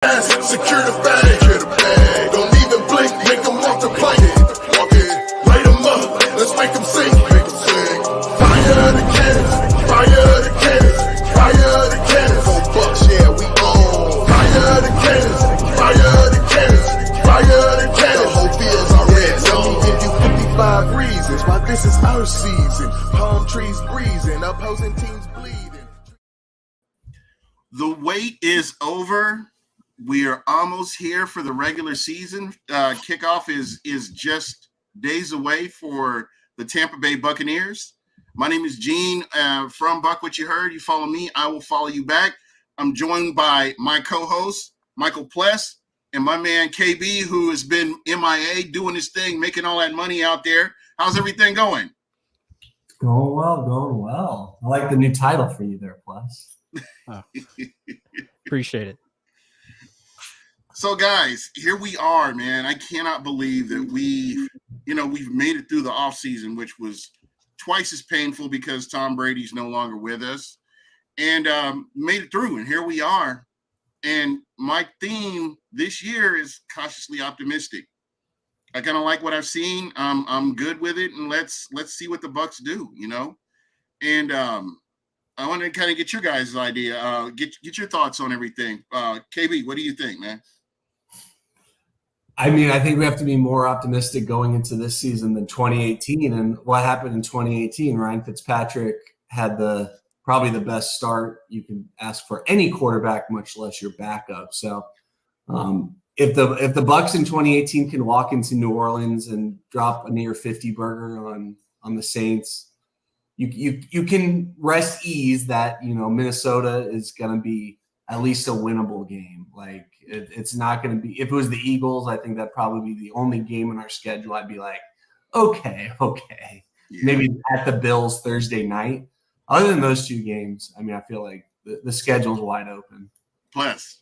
Secure the bag. Don't even blink, make them walk the plank. Light them up, let's make them sing. Fire the cannons, fire the cannons, fire the cannons. On Bucks, yeah, we on. Fire the cannons, fire the cannons, fire the cannons. The whole field's our red zone. Let me give you 55 reasons why this is our season. Palm trees breezing, opposing teams bleeding. The wait is over. We are almost here for the regular season. Kickoff is just days away for the Tampa Bay Buccaneers. My name is Gene from BucWhatYaHeard. You follow me, I will follow you back. I'm joined by my co-host, Michael Pless, and my man, KB, who has been MIA doing his thing, making all that money out there. How's everything going? Going well. I like the new title for you there, Pless. Oh. Appreciate it. So, guys, here we are, man. I cannot believe that we've made it through the offseason, which was twice as painful because Tom Brady's no longer with us, and made it through. And here we are. And my theme this year is cautiously optimistic. I kind of like what I've seen. I'm good with it, and let's see what the Bucs do, And I want to kind of get your guys' idea. Get your thoughts on everything. KB, what do you think, man? I mean, I think we have to be more optimistic going into this season than 2018. And what happened in 2018, Ryan Fitzpatrick had probably the best start you can ask for any quarterback, much less your backup. So if the Bucs in 2018 can walk into New Orleans and drop a near 50 burger on the Saints, you can rest ease that Minnesota is going to be at least a winnable game. Like it's not going to be. If it was the Eagles, I think that'd probably be the only game in our schedule. I'd be like, okay, yeah. Maybe at the Bills Thursday night. Other than those two games, I mean, I feel like the schedule's wide open. Plus,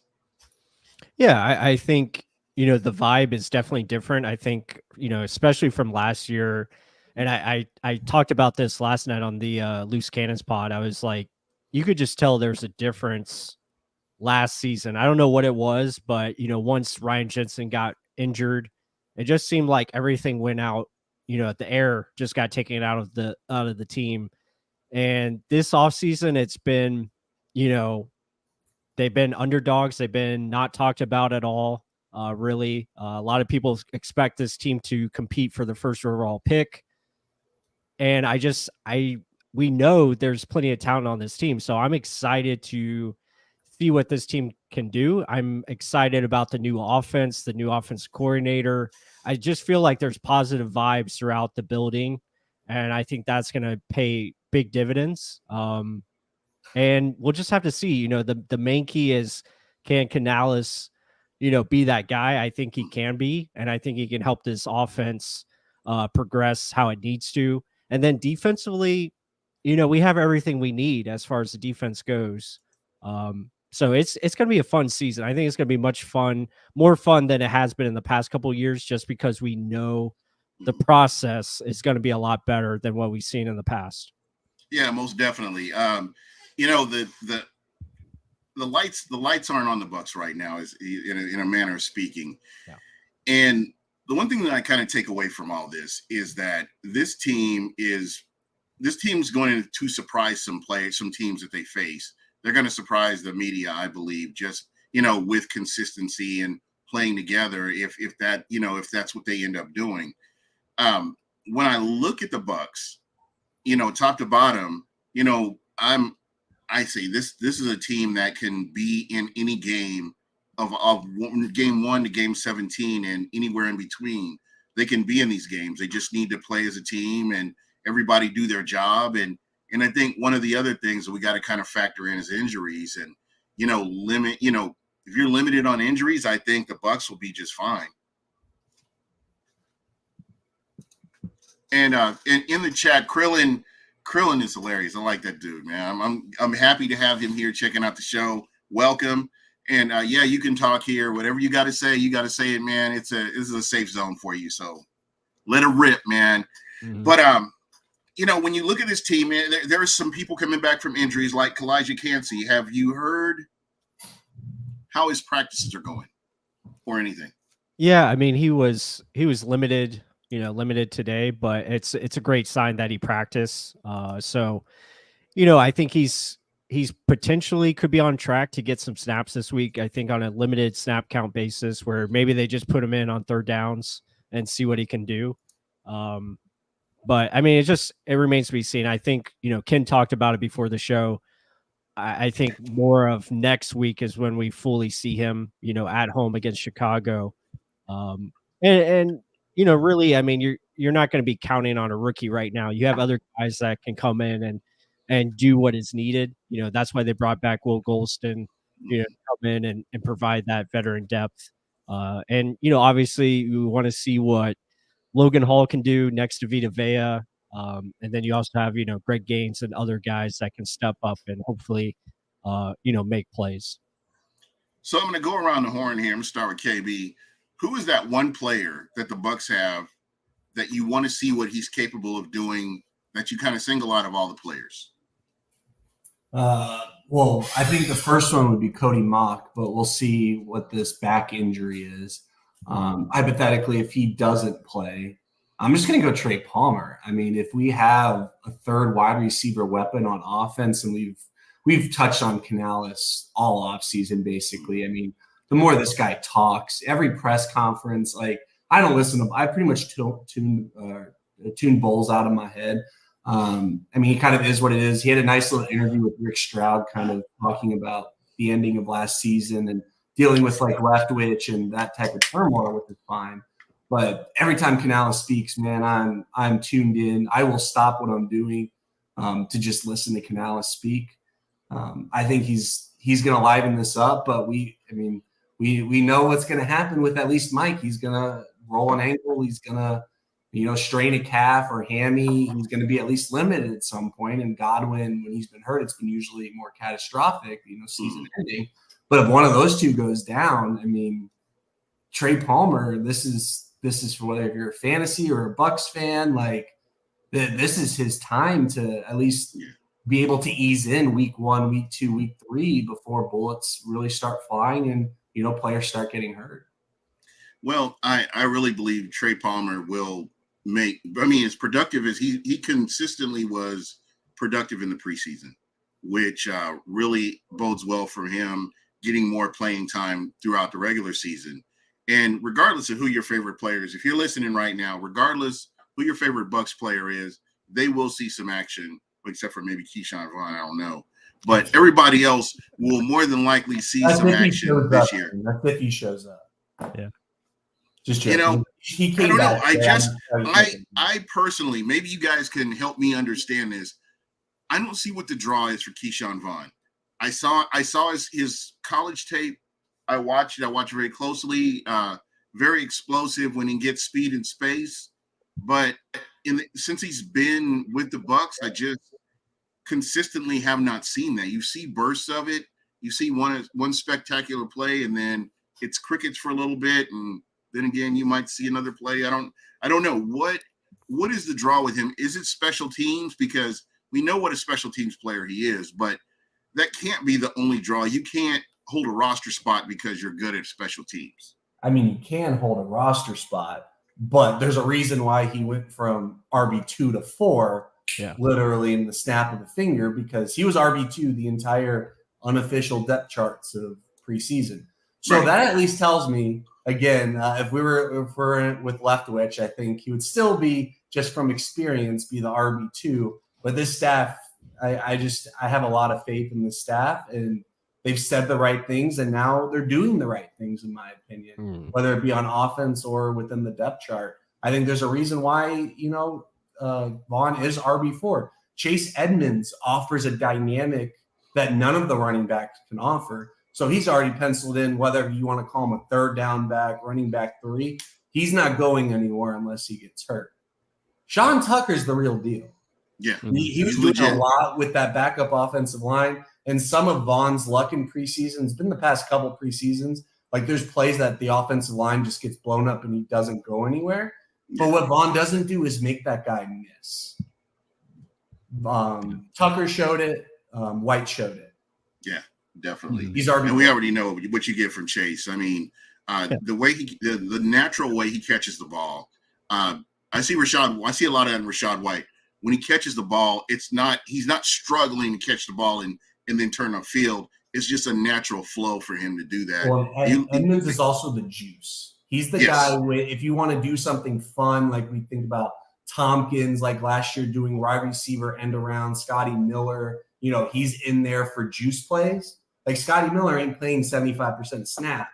yeah, I think the vibe is definitely different. I think especially from last year. And I talked about this last night on the Loose Cannons pod. I was like, you could just tell there's a difference last season. I don't know what it was, but once Ryan Jensen got injured, it just seemed like everything went out. The air just got taken out of the team. And this offseason, it's been, they've been underdogs. They've been not talked about at all. Really, a lot of people expect this team to compete for the first overall pick. And we know there's plenty of talent on this team. So I'm excited to see what this team can do. I'm excited about the new offense, the new offense coordinator. I just feel like there's positive vibes throughout the building. And I think that's going to pay big dividends. And we'll just have to see, the main key is, can Canales, be that guy? I think he can be. And I think he can help this offense progress how it needs to. And then defensively, we have everything we need as far as the defense goes. So it's going to be a fun season. I think it's going to be more fun than it has been in the past couple of years, just because we know the process is going to be a lot better than what we've seen in the past. Yeah, most definitely. The lights aren't on the Bucs right now, is in a manner of speaking. Yeah. And the one thing that I kind of take away from all this is that this team's going to surprise some teams that they face. They're going to surprise the media, I believe, just, with consistency and playing together. If that's what they end up doing. When I look at the Bucs, top to bottom, I say this is a team that can be in any game of game 1 to game 17 and anywhere in between. They can be in these games. They just need to play as a team and everybody do their job. And I think one of the other things that we got to kind of factor in is injuries and, limit, if you're limited on injuries, I think the Bucs will be just fine. And in the chat, Krillin is hilarious. I like that dude, man. I'm happy to have him here checking out the show. Welcome. And yeah, you can talk here. Whatever you got to say it, man. This is a safe zone for you. So let it rip, man. Mm-hmm. But when you look at this team, man, there are some people coming back from injuries like Kalijah Cansey. Have you heard how his practices are going or anything. Yeah, I mean, he was limited, limited today, but it's a great sign that he practiced. So, I think he's potentially could be on track to get some snaps this week. I think on a limited snap count basis, where maybe they just put him in on third downs and see what he can do. But I mean, it remains to be seen. I think Ken talked about it before the show. I think more of next week is when we fully see him, at home against Chicago. And really, I mean, you're not going to be counting on a rookie right now. You have other guys that can come in and do what is needed. That's why they brought back Will Golston, come in and provide that veteran depth. And obviously you want to see what Logan Hall can do next to Vita Vea. And then you also have, Greg Gaines and other guys that can step up and hopefully, make plays. So I'm going to go around the horn here. I'm going to start with KB. Who is that one player that the Bucs have that you want to see what he's capable of doing, that you kind of single out of all the players? Well, I think the first one would be Cody Mock, but we'll see what this back injury is. Hypothetically, if he doesn't play, I'm just going to go Trey Palmer. I mean, if we have a third wide receiver weapon on offense, and we've touched on Canales all offseason, basically. I mean, the more this guy talks, every press conference, like I don't listen to him. I pretty much tune Bowles out of my head. I mean, he kind of is what it is. He had a nice little interview with Rick Stroud, kind of talking about the ending of last season and dealing with like Leftwich and that type of turmoil, which is fine. But every time Canales speaks, man, I'm tuned in. I will stop what I'm doing to just listen to Canales speak. I think he's going to liven this up, but we know what's going to happen with at least Mike. He's going to roll an ankle. He's going to, strain a calf or hammy. He's going to be at least limited at some point. And Godwin, when he's been hurt, it's been usually more catastrophic, season ending. But if one of those two goes down, I mean, Trey Palmer, this is for whether you're a fantasy or a Bucs fan, like this is his time to at least be able to ease in week 1, week 2, week 3 before bullets really start flying and, players start getting hurt. Well, I really believe Trey Palmer will as productive as he consistently was productive in the preseason, which really bodes well for him getting more playing time throughout the regular season. And regardless of who your favorite player is, if you're listening right now, regardless who your favorite Bucs player is, they will see some action, except for maybe Keyshawn Vaughn, I don't know. But everybody else will more than likely see some action this year. That's if he shows up. Yeah. Just he came back. I personally, maybe you guys can help me understand this. I don't see what the draw is for Keyshawn Vaughn. I saw his college tape. I watched it very closely. Very explosive when he gets speed and space. But since he's been with the Bucs, I just consistently have not seen that. You see bursts of it. You see one spectacular play, and then it's crickets for a little bit, and then again you might see another play. I don't know what is the draw with him. Is it special teams? Because we know what a special teams player he is, but that can't be the only draw. You can't hold a roster spot because you're good at special teams. I mean, you can hold a roster spot, but there's a reason why he went from RB2 to 4, literally in the snap of a finger, because he was RB2 the entire unofficial depth charts of preseason. So that at least tells me, again, if we're with Leftwich, I think he would still be, just from experience, be the RB2. But this staff, I have a lot of faith in this staff, and they've said the right things, and now they're doing the right things, in my opinion, whether it be on offense or within the depth chart. I think there's a reason why, Vaughn is RB4. Chase Edmonds offers a dynamic that none of the running backs can offer. So he's already penciled in, whether you want to call him a third down back, running back 3. He's not going anywhere unless he gets hurt. Sean Tucker's the real deal. Yeah. He was doing a lot with that backup offensive line. And some of Vaughn's luck in preseason has been the past couple preseasons. Like there's plays that the offensive line just gets blown up and he doesn't go anywhere. But what Vaughn doesn't do is make that guy miss. Tucker showed it. White showed it. Yeah. definitely. He's already, and we already know what you get from Chase. I mean, the way the natural way he catches the ball. I see a lot of Rashad White. When he catches the ball, he's not struggling to catch the ball and then turn upfield. It's just a natural flow for him to do that. well, Edmonds is also the juice. He's the guy if you want to do something fun, like we think about Tompkins, like last year doing wide receiver end around, Scotty Miller, he's in there for juice plays. Like Scotty Miller ain't playing 75% snaps.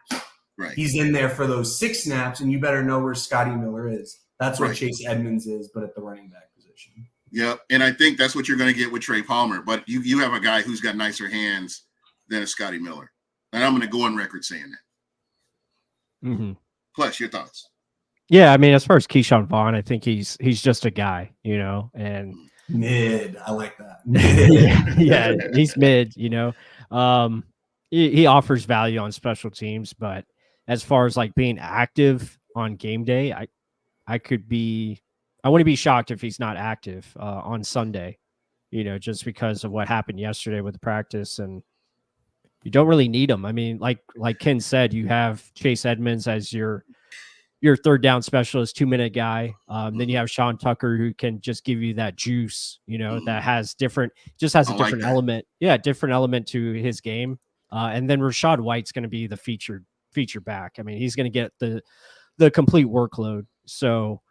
Right. He's in there for those 6 snaps, and you better know where Scotty Miller is. That's what Chase Edmonds is, but at the running back position. Yeah, and I think that's what you're going to get with Trey Palmer. But you have a guy who's got nicer hands than a Scotty Miller. And I'm going to go on record saying that. Mm-hmm. Plus, your thoughts? Yeah, I mean, as far as Keyshawn Vaughn, I think he's just a guy, and mid. I like that. yeah, he's mid. He offers value on special teams, but as far as like being active on game day, I wouldn't be shocked if he's not active on Sunday, just because of what happened yesterday with the practice, and you don't really need him. I mean, like Ken said, you have Chase Edmonds as your third down specialist, 2-minute guy. Then you have Sean Tucker, who can just give you that juice, that has a different element. Yeah, different element to his game. And then Rashad White's going to be the feature back. I mean, he's going to get the complete workload. So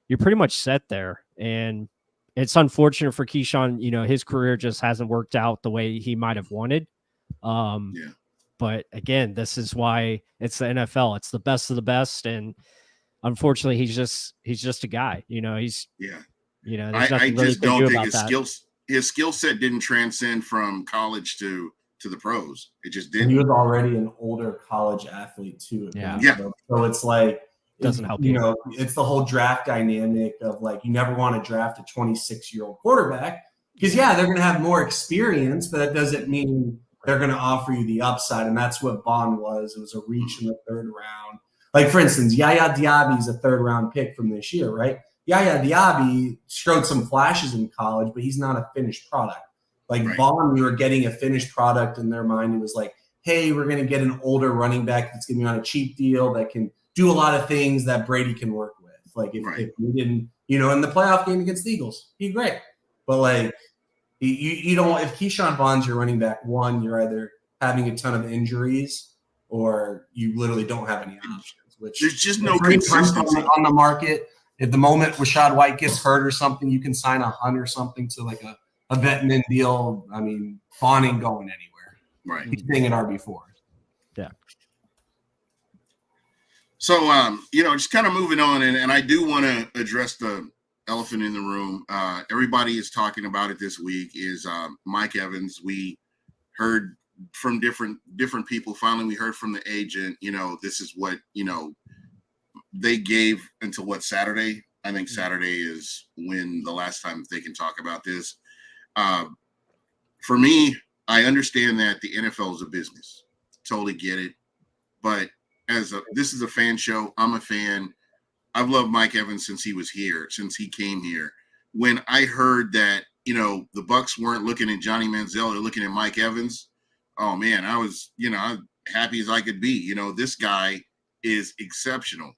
you're pretty much set there. And it's unfortunate for Keyshawn, his career just hasn't worked out the way he might have wanted. But again, this is why it's the NFL. It's the best of the best. And unfortunately, he's just a guy, there's nothing really just don't think his skill set didn't transcend from college to the pros. It just didn't. He was already an older college athlete too. So it's like, doesn't help it's the whole draft dynamic of like, you never want to draft a 26-year-old quarterback because they're going to have more experience, but that doesn't mean they're going to offer you the upside. And that's what Bond was. It was a reach in the 3rd round. Like, for instance, Yaya Diaby is a 3rd-round pick from this year, right? Yaya Diaby showed some flashes in college, but he's not a finished product. Like Vaughn, we were getting a finished product in their mind. It was like, hey, we're going to get an older running back that's going to be on a cheap deal that can do a lot of things that Brady can work with. Like if we didn't, in the playoff game against the Eagles, he'd be great. But like, you don't. If Keyshawn Vaughn's your running back, one, you're either having a ton of injuries or you literally don't have any options. Which there's just no consistency on the market. At the moment Rashad White gets hurt or something, you can sign a Hunt or something to like a vet min deal. I mean, Vaughn ain't going anywhere. Right. He's staying at RB4. Yeah. So, just kind of moving on, and I do want to address the elephant in the room. Everybody is talking about it this week is Mike Evans. We heard from different people. Finally, we heard from the agent. This is what they gave until Saturday. I think Saturday is when the last time they can talk about this. For me, I understand that the NFL is a business. Totally get it, but this is a fan show. I'm a fan. I've loved Mike Evans since he came here. When I heard that, the Bucs weren't looking at Johnny Manziel, they're looking at Mike Evans. Oh man, I was, happy as I could be. This guy is exceptional.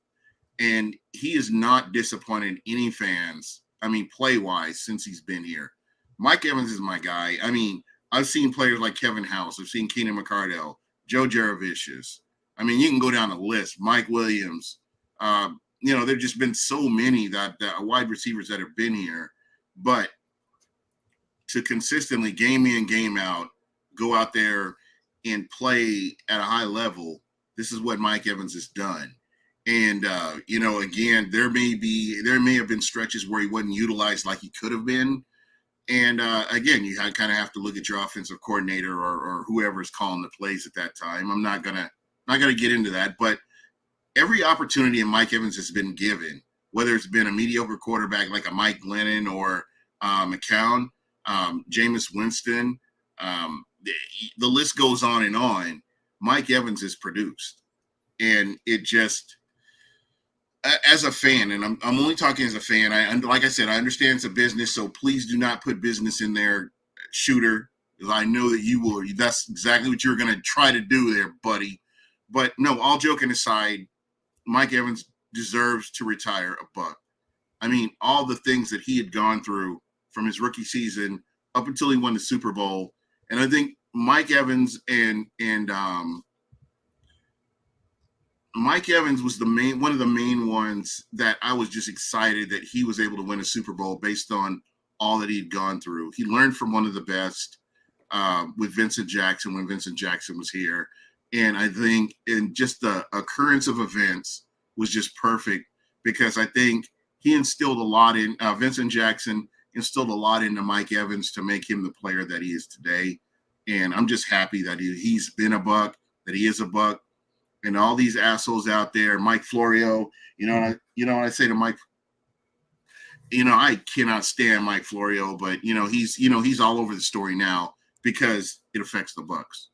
And he is not disappointed any fans. I mean, play-wise, since he's been here. Mike Evans is my guy. I mean, I've seen players like Kevin House. I've seen Keenan McCardell, Joe Jaravicius. I mean, you can go down the list. Mike Williams. There've just been so many that wide receivers that have been here. But to consistently, game in, game out, go out there and play at a high level, this is what Mike Evans has done. And, again, there may have been stretches where he wasn't utilized like he could have been. And, again, you kind of have to look at your offensive coordinator or whoever's calling the plays at that time. I'm not going to get into that, but every opportunity Mike Evans has been given, whether it's been a mediocre quarterback like a Mike Glennon or McCown, Jameis Winston, the list goes on and on. Mike Evans has produced. And it just, as a fan, and I'm only talking as a fan, like I said, I understand it's a business, so please do not put business in there. Shooter, because I know that you will. That's exactly what you're going to try to do there, buddy. But no, all joking aside, Mike Evans deserves to retire a Buck. I mean, all the things that he had gone through from his rookie season up until he won the Super Bowl. And I think Mike Evans Mike Evans was one of the main ones that I was just excited that he was able to win a Super Bowl based on all that he'd gone through. He learned from one of the best with Vincent Jackson when Vincent Jackson was here. And I think in just the occurrence of events was just perfect because I think he instilled a lot in Vincent Jackson instilled a lot into Mike Evans to make him the player that he is today. And I'm just happy that he's been a Buck, that he is a Buck. And all these assholes out there, Mike Florio, what I say to Mike, I cannot stand Mike Florio, but he's all over the story now because it affects the Bucks.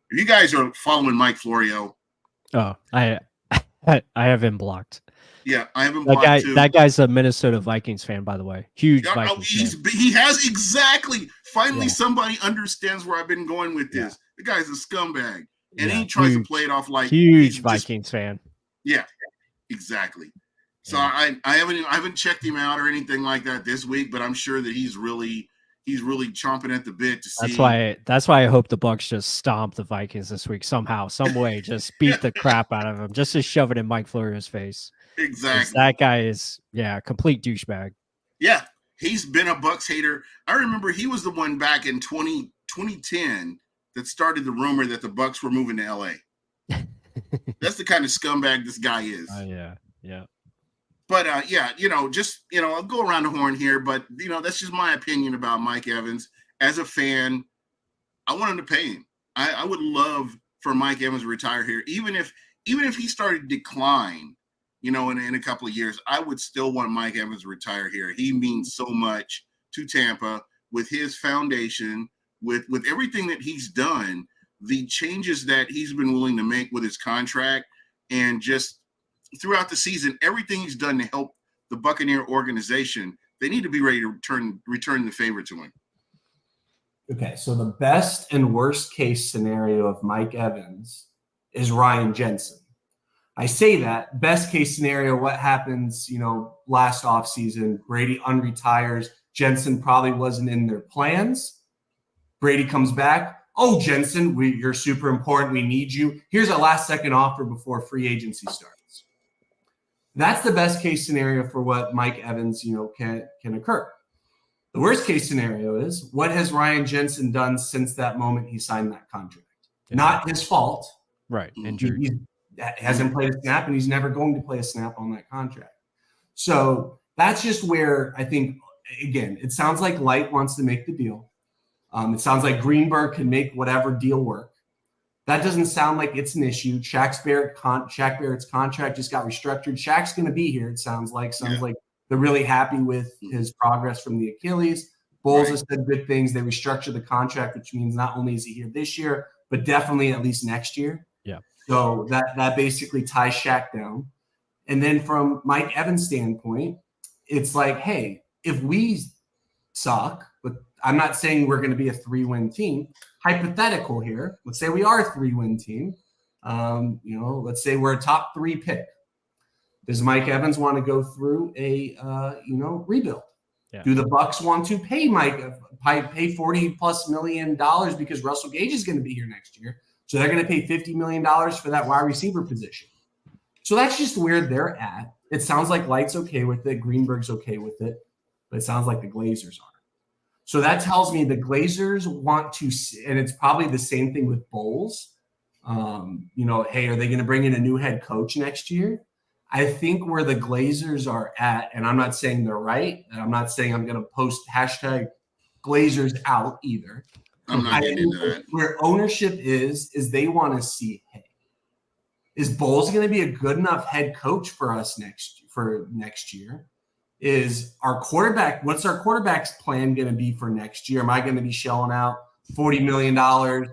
If you guys are following Mike Florio, I have him blocked. Yeah, I have him blocked too. That guy's a Minnesota Vikings fan, by the way. Huge Vikings fan. He has exactly. Finally, somebody understands where I've been going with this. The guy's a scumbag. And he tries to play it off like huge Vikings fan. Yeah, exactly. So I haven't checked him out or anything like that this week, but I'm sure that he's really chomping at the bit to see. That's why I hope the Bucks just stomp the Vikings this week somehow, some way, just beat the crap out of him, just to shove it in Mike Florio's face. Exactly. That guy is a complete douchebag. Yeah, he's been a Bucks hater. I remember he was the one back in 2010 that started the rumor that the Bucks were moving to LA. That's the kind of scumbag this guy is. Yeah. But I'll go around the horn here, but that's just my opinion about Mike Evans. As a fan, I want him to pay him. I would love for Mike Evans to retire here, even if he started to decline, in a couple of years, I would still want Mike Evans to retire here. He means so much to Tampa with his foundation. With everything that he's done, the changes that he's been willing to make with his contract, and just throughout the season, everything he's done to help the Buccaneer organization, they need to be ready to return the favor to him. Okay, so the best and worst case scenario of Mike Evans is Ryan Jensen. I say that best case scenario, what happens, last offseason, Brady unretires, Jensen probably wasn't in their plans. Brady comes back. Oh, Jensen, you're super important. We need you. Here's a last-second offer before free agency starts. That's the best case scenario for what Mike Evans, can occur. The worst case scenario is, what has Ryan Jensen done since that moment he signed that contract? Yeah. Not his fault. Right. Injured. He hasn't played a snap, and he's never going to play a snap on that contract. So that's just where I think, again, it sounds like Light wants to make the deal. It sounds like Greenberg can make whatever deal work. That doesn't sound like it's an issue. Shaq Barrett's contract just got restructured. Shaq's going to be here, it sounds like. Like they're really happy with his progress from the Achilles. Bulls has said good things. They restructured the contract, which means not only is he here this year, but definitely at least next year. Yeah. So that basically ties Shaq down. And then from Mike Evans' standpoint, it's like, hey, if we suck, but I'm not saying we're going to be a 3-win team. Hypothetical here. Let's say we are a 3-win team. Let's say we're a top 3 pick. Does Mike Evans want to go through a rebuild? Yeah. Do the Bucks want to pay pay $40+ million because Russell Gage is going to be here next year? So they're going to pay $50 million for that wide receiver position. So that's just where they're at. It sounds like Light's okay with it. Greenberg's okay with it. But it sounds like the Glazers are. So that tells me the Glazers want to, and it's probably the same thing with Bulls. Hey, are they going to bring in a new head coach next year? I think where the Glazers are at, and I'm not saying they're right, and I'm not saying I'm going to post hashtag Glazers out either. I'm not getting into that. Where ownership is they want to see, hey, is Bulls going to be a good enough head coach for us next year? Is our quarterback, what's our quarterback's plan going to be for next year? Am I going to be shelling out $40 million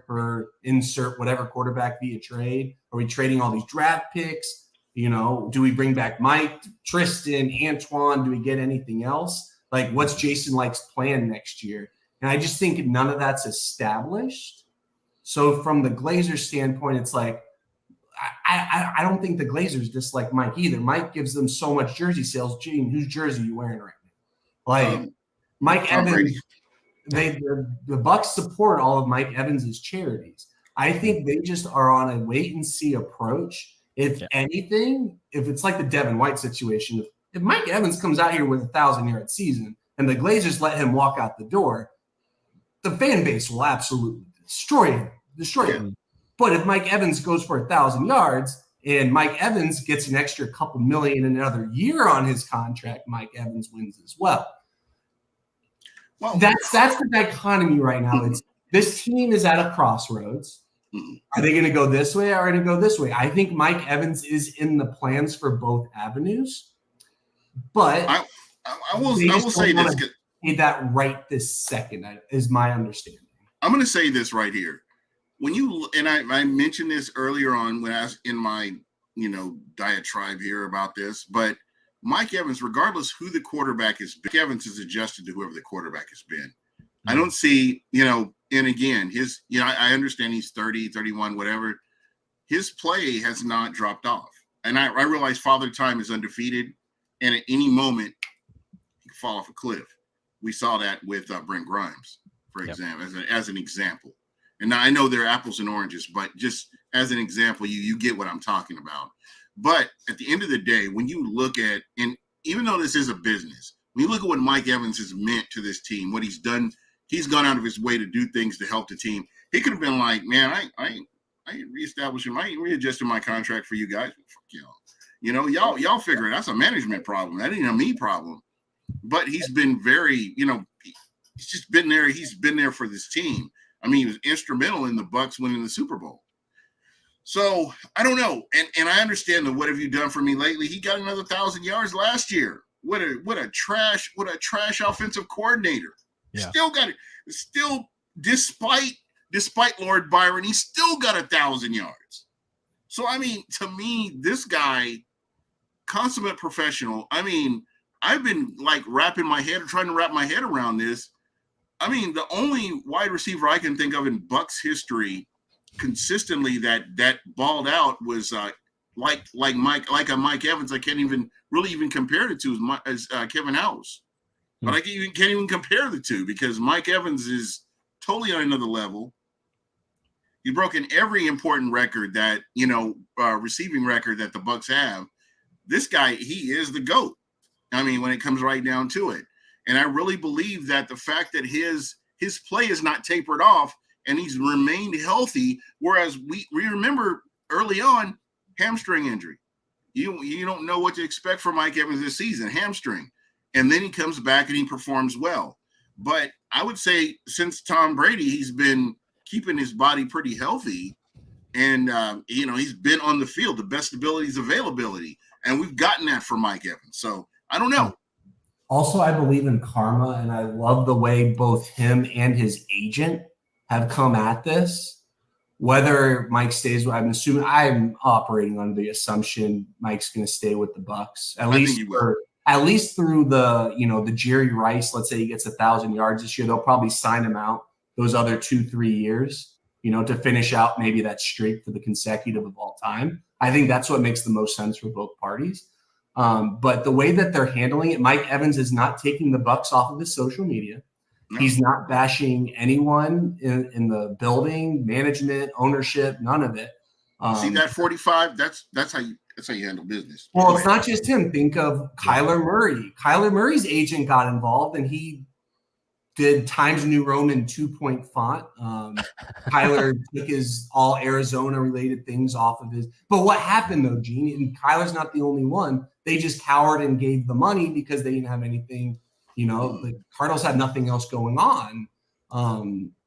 for insert whatever quarterback via trade? Are we trading all these draft picks? Do we bring back Mike, Tristan, Antoine? Do we get anything else? Like, what's Jason Licht's plan next year? And I just think none of that's established. So from the Glazers standpoint, it's like, I don't think the Glazers dislike Mike either. Mike gives them so much jersey sales. Gene, whose jersey are you wearing right now? Like Mike Tom Evans, Brady. the Bucks support all of Mike Evans's charities. I think they just are on a wait and see approach. If anything, if it's like the Devin White situation, if Mike Evans comes out here with a 1,000-yard season and the Glazers let him walk out the door, the fan base will absolutely destroy him. But if Mike Evans goes for 1,000 yards and Mike Evans gets an extra couple million in another year on his contract, Mike Evans wins as well. Well, that's the dichotomy right now. It's this team is at a crossroads. Are they going to go this way or are they going to go this way? I think Mike Evans is in the plans for both avenues, but I will say this. That right this second is my understanding. I'm going to say this right here. When you and I mentioned this earlier on when I was in my diatribe here about this, but Mike Evans, regardless who the quarterback is, Mike Evans is adjusted to whoever the quarterback has been. Mm-hmm. I don't see, and again, his, I understand he's 30, 31, whatever. His play has not dropped off. And I realize Father Time is undefeated, and at any moment, he can fall off a cliff. We saw that with Brent Grimes, for example, as an example. And now I know they're apples and oranges, but just as an example, you get what I'm talking about. But at the end of the day, when you look at, and even though this is a business, when you look at what Mike Evans has meant to this team, what he's done, he's gone out of his way to do things to help the team. He could have been like, man, I ain't reestablishing, I ain't readjusting my contract for you guys. Fuck y'all. Y'all figure it. That's a management problem. That ain't a me problem. But he's been very, he's just been there. He's been there for this team. I mean, he was instrumental in the Bucks winning the Super Bowl. So I don't know. And I understand the what have you done for me lately? He got another 1,000 yards last year. What a trash offensive coordinator. Yeah. Still got it. Still, despite Lord Byron, he still got 1,000 yards. So I mean, to me, this guy, consummate professional. I mean, I've been like trying to wrap my head around this. I mean, the only wide receiver I can think of in Bucks history consistently that balled out was like a Mike Evans. I can't even compare it to as Kevin House. But I can't even compare the two because Mike Evans is totally on another level. He's broken every important record that, receiving record that the Bucks have. This guy, he is the GOAT. I mean, when it comes right down to it. And I really believe that the fact that his play is not tapered off and he's remained healthy, whereas we remember early on, hamstring injury. You don't know what to expect from Mike Evans this season, hamstring. And then he comes back and he performs well. But I would say since Tom Brady, he's been keeping his body pretty healthy. And, he's been on the field, the best ability is availability. And we've gotten that from Mike Evans. So I don't know. Also, I believe in karma, and I love the way both him and his agent have come at this. Whether Mike stays, I'm operating under the assumption Mike's going to stay with the Bucks at least through the the Jerry Rice. Let's say he gets 1,000 yards this year, they'll probably sign him out those other 2-3 years, to finish out maybe that streak for the consecutive of all time. I think that's what makes the most sense for both parties. But the way that they're handling it, Mike Evans is not taking the Bucks off of his social media. No. He's not bashing anyone in the building, management, ownership, none of it. See that 45? That's how you handle business. Well, it's not just him. Think of Kyler Murray. Kyler Murray's agent got involved, and he did Times New Roman 2-point font. Kyler took his all Arizona related things off of his. But what happened though, Gene? And Kyler's not the only one. They just cowered and gave the money because they didn't have anything. The Cardinals had nothing else going on.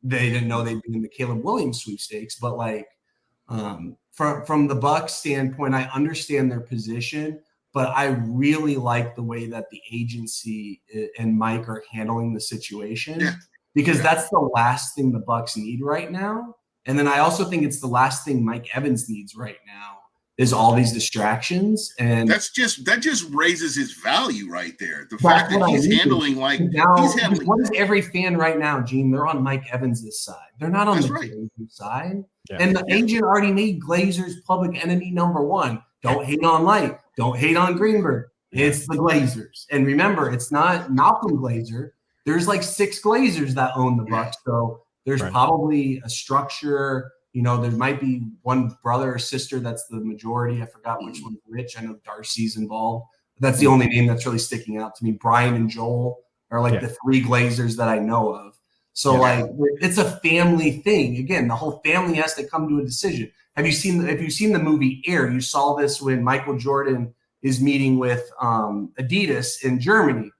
They didn't know they'd be in the Caleb Williams sweepstakes. But from the Bucs standpoint, I understand their position. But I really like the way that the agency and Mike are handling the situation because that's the last thing the Bucs need right now. And then I also think it's the last thing Mike Evans needs right now is all these distractions, and that just raises his value right there. The that's fact that what I he's mean. handling like Now, he's handling. what is every fan right now, Gene? They're on Mike Evans' side. They're not on That's the right. Glazers side. Yeah. And the agent already made Glazers public enemy number one. Don't hate on Light. Don't hate on Greenberg. It's the Glazers. And remember, it's not Malcolm Glazer. There's like 6 Glazers that own the Bucks. So there's probably a structure. You know, there might be one brother or sister that's the majority. I forgot which one's which. I know Darcy's involved. But that's the only name that's really sticking out to me. Brian and Joel are like the 3 Glazers that I know of. So like it's a family thing. Again, the whole family has to come to a decision. Have you seen the movie Air? You saw this when Michael Jordan is meeting with Adidas in Germany.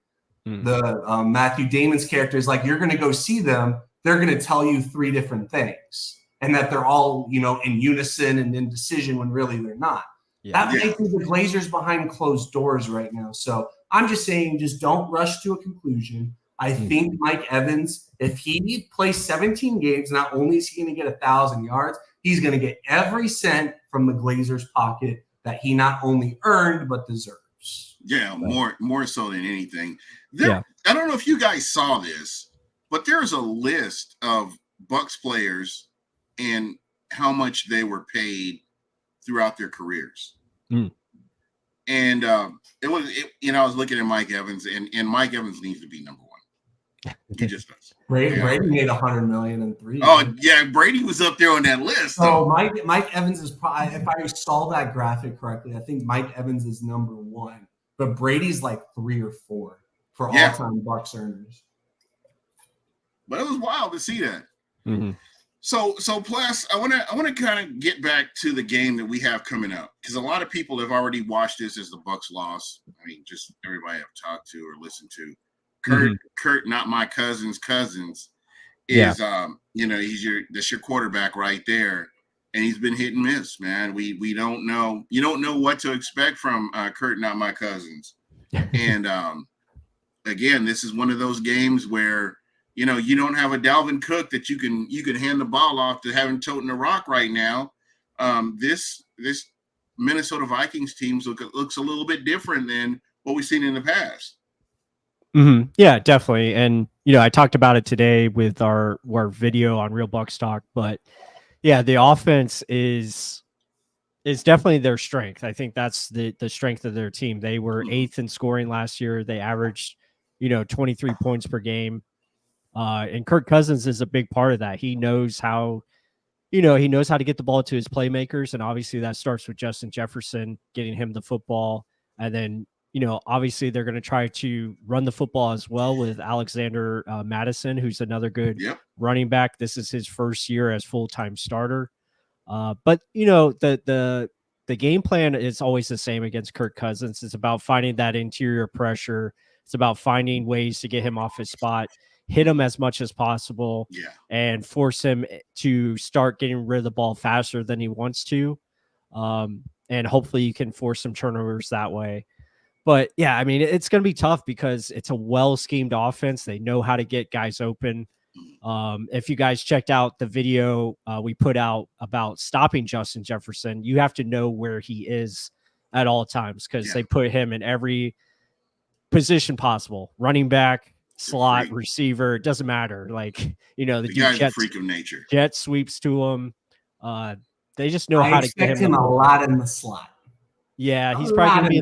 The Matthew Damon's character is like, you're going to go see them. They're going to tell you 3 different things, and that they're all, you know, in unison and in decision when really they're not. That might be the Glazers behind closed doors right now. So I'm just saying, just don't rush to a conclusion. I think Mike Evans, if he plays 17 games, not only is he going to get 1,000 yards, he's going to get every cent from the Glazers' pocket that he not only earned but deserves. Yeah, more so than anything. I don't know if you guys saw this, but there's a list of Bucks players and how much they were paid throughout their careers. And I was looking at Mike Evans, and Mike Evans needs to be number one. He just does. Brady made $100 million in 3 years. Oh yeah, Brady was up there on that list. So Mike Evans is probably, if I saw that graphic correctly, I think Mike Evans is number 1, but Brady's like 3 or 4 for all-time Bucks earners. But it was wild to see that. So plus I want to kind of get back to the game that we have coming up, because a lot of people have already watched this as the Bucks loss. I mean, just everybody I've talked to or listened to. Kurt, not my cousin's cousins, is that's your quarterback right there, and he's been hit and miss, man. We don't know. You don't know what to expect from Kurt, not my cousins. And again, this is one of those games where, you know, you don't have a Dalvin Cook that you can hand the ball off to having toting the rock right now. This Minnesota Vikings team looks a little bit different than what we've seen in the past. Yeah, definitely. And, you know, I talked about it today with our video on Real Bucks Talk, but yeah, the offense is definitely their strength. I think that's the strength of their team. They were 8th in scoring last year. They averaged, 23 points per game. And Kirk Cousins is a big part of that. He knows how to get the ball to his playmakers. And obviously that starts with Justin Jefferson, getting him the football. And then, obviously they're going to try to run the football as well with Alexander Madison, who's another good running back. This is his first year as full-time starter. But the game plan is always the same against Kirk Cousins. It's about finding that interior pressure. It's about finding ways to get him off his spot, hit him as much as possible, and force him to start getting rid of the ball faster than he wants to. And hopefully you can force some turnovers that way. But yeah, I mean, it's going to be tough because it's a well-schemed offense. They know how to get guys open. If you guys checked out the video we put out about stopping Justin Jefferson, you have to know where he is at all times, because they put him in every position possible: running back, slot, receiver. It doesn't matter. Like, the guy's a freak of nature. Jet sweeps to him. They just know how to get him a lot in the slot. Yeah, he's probably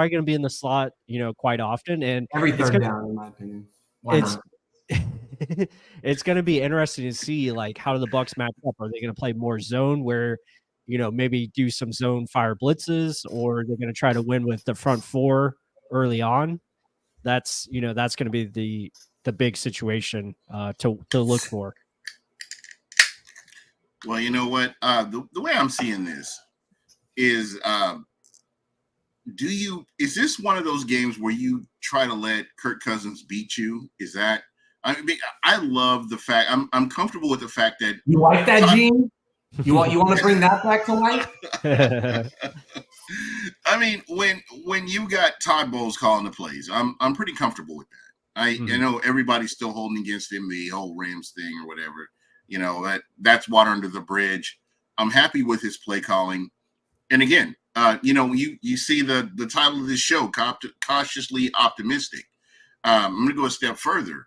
going to be in the slot, quite often. And every third down, in my opinion. It's going to be interesting to see, like, how do the Bucks match up? Are they going to play more zone where, maybe do some zone fire blitzes, or they're going to try to win with the front 4 early on? That's going to be the big situation to look for. Well, you know what? The way I'm seeing this is, is this one of those games where you try to let Kirk Cousins beat you? Is that, I love the fact, I'm comfortable with the fact that you like that, Gene? You want to bring that back to life? I mean, when you got Todd Bowles calling the plays, I'm pretty comfortable with that. I know everybody's still holding against him the whole Rams thing or whatever. That's water under the bridge. I'm happy with his play calling. And again, you see the title of this show, cautiously optimistic. I'm going to go a step further.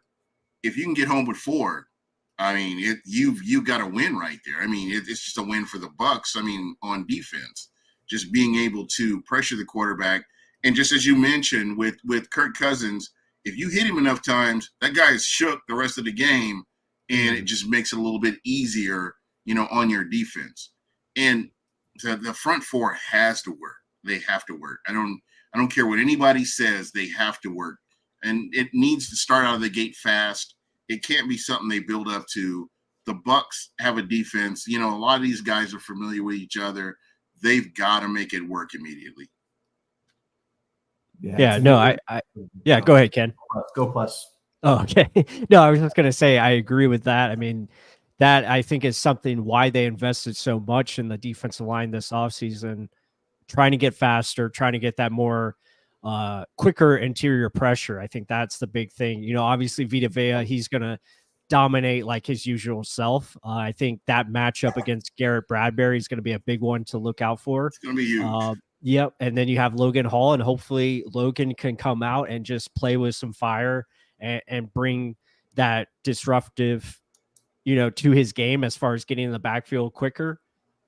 If you can get home with 4, I mean, you've got a win right there. I mean, it's just a win for the Bucs. I mean, on defense, just being able to pressure the quarterback, and just as you mentioned with Kirk Cousins, if you hit him enough times, that guy is shook the rest of the game, and it just makes it a little bit easier, on your defense. And the front 4 has to work. They have to work. I don't care what anybody says. They have to work, and it needs to start out of the gate fast. It can't be something they build up to. The Bucs have a defense. A lot of these guys are familiar with each other. They've got to make it work immediately. Yeah, no, yeah, go ahead, Ken. Go Plus. Oh, okay. No, I was just going to say, I agree with that. I mean, that I think is something why they invested so much in the defensive line this offseason, trying to get faster, trying to get that more quicker interior pressure. I think that's the big thing. Obviously Vita Vea, he's going to dominate like his usual self. I think that matchup against Garrett Bradbury is going to be a big one to look out for. It's going to be huge. Yep. And then you have Logan Hall, and hopefully Logan can come out and just play with some fire and bring that disruptive, to his game as far as getting in the backfield quicker.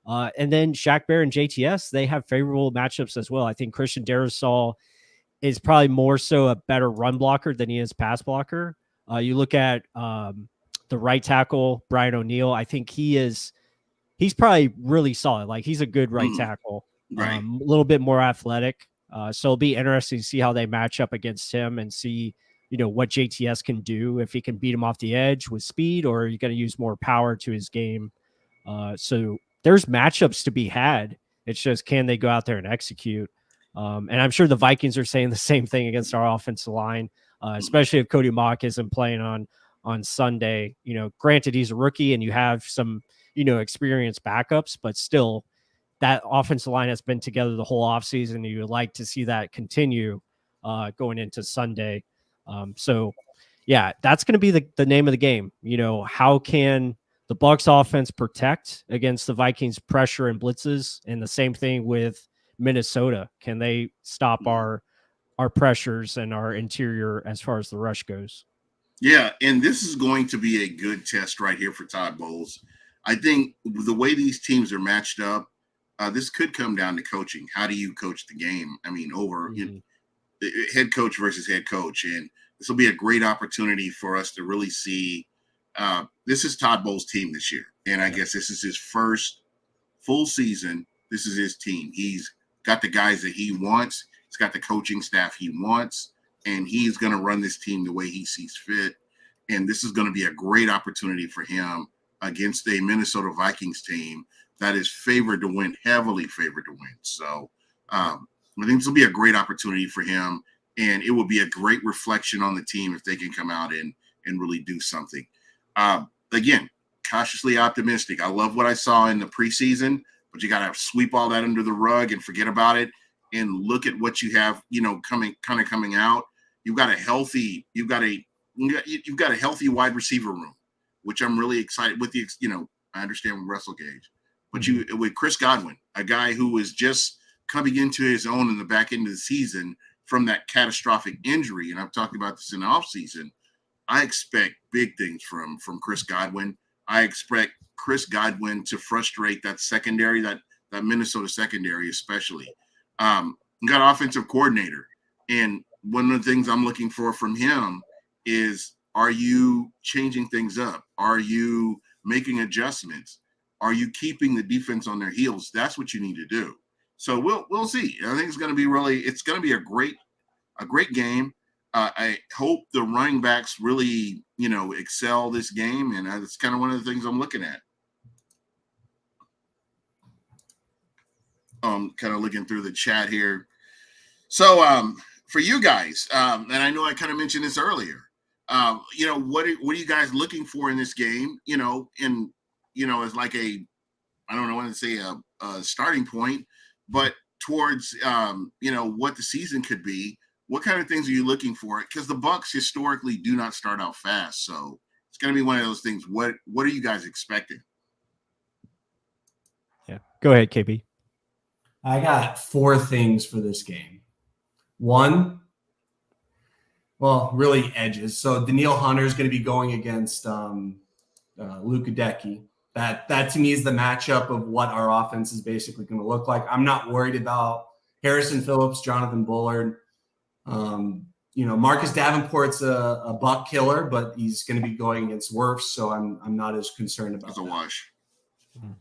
And then Shaq Bear and JTS, they have favorable matchups as well. I think Christian Darrisaw is probably more so a better run blocker than he is pass blocker. You look at the right tackle, Brian O'Neill. I think he's probably really solid. Like, he's a good right tackle, right. A little bit more athletic. So it'll be interesting to see how they match up against him and see, what JTS can do, if he can beat him off the edge with speed, or are you going to use more power to his game? So there's matchups to be had. It's just, can they go out there and execute? And I'm sure the Vikings are saying the same thing against our offensive line, especially if Cody Mock isn't playing on Sunday. Granted, he's a rookie and you have some, experienced backups, but still that offensive line has been together the whole offseason. And you would like to see that continue going into Sunday. So yeah, that's going to be the name of the game. How can the Bucs offense protect against the Vikings pressure and blitzes? And the same thing with Minnesota. Can they stop our pressures and our interior as far as the rush goes? Yeah, and this is going to be a good test right here for Todd Bowles. I think the way these teams are matched up, this could come down to coaching. How do you coach the game? I mean, over head coach versus head coach. And this will be a great opportunity for us to really see. This is Todd Bowles' team this year. And I guess this is his first full season. This is his team. He's got the guys that he wants. He's got the coaching staff he wants. And he's going to run this team the way he sees fit. And this is going to be a great opportunity for him against a Minnesota Vikings team that is favored to win, heavily favored to win. So I think this will be a great opportunity for him. And it will be a great reflection on the team if they can come out and really do something. Again, cautiously optimistic. I love what I saw in the preseason, but you got to sweep all that under the rug and forget about it and look at what you have, coming out. You've got a healthy wide receiver room, which I'm really excited with. I understand with Russell Gage, but with Chris Godwin, a guy who was just coming into his own in the back end of the season from that catastrophic injury, and I've talked about this in the offseason. I expect big things from Chris Godwin. I expect Chris Godwin to frustrate that secondary, that Minnesota secondary especially. Got offensive coordinator, and one of the things I'm looking for from him is, are you changing things up? Are you making adjustments? Are you keeping the defense on their heels? That's what you need to do. So we'll see. I think it's going to be a great game. I hope the running backs really, excel this game, and that's kind of one of the things I'm looking at. Kind of looking through the chat here. So for you guys, and I know I kind of mentioned this earlier, what are you guys looking for in this game? As like I don't want to say a starting point, but towards what the season could be. What kind of things are you looking for? Because the Bucs historically do not start out fast, so it's going to be one of those things. What are you guys expecting? Yeah, go ahead, KB. I got 4 things for this game. One, well, really edges. So Danielle Hunter is going to be going against Luka Decky. That to me is the matchup of what our offense is basically going to look like. I'm not worried about Harrison Phillips, Jonathan Bullard. Marcus Davenport's a buck killer, but he's going to be going against Wirfs, so I'm not as concerned about It's a wash.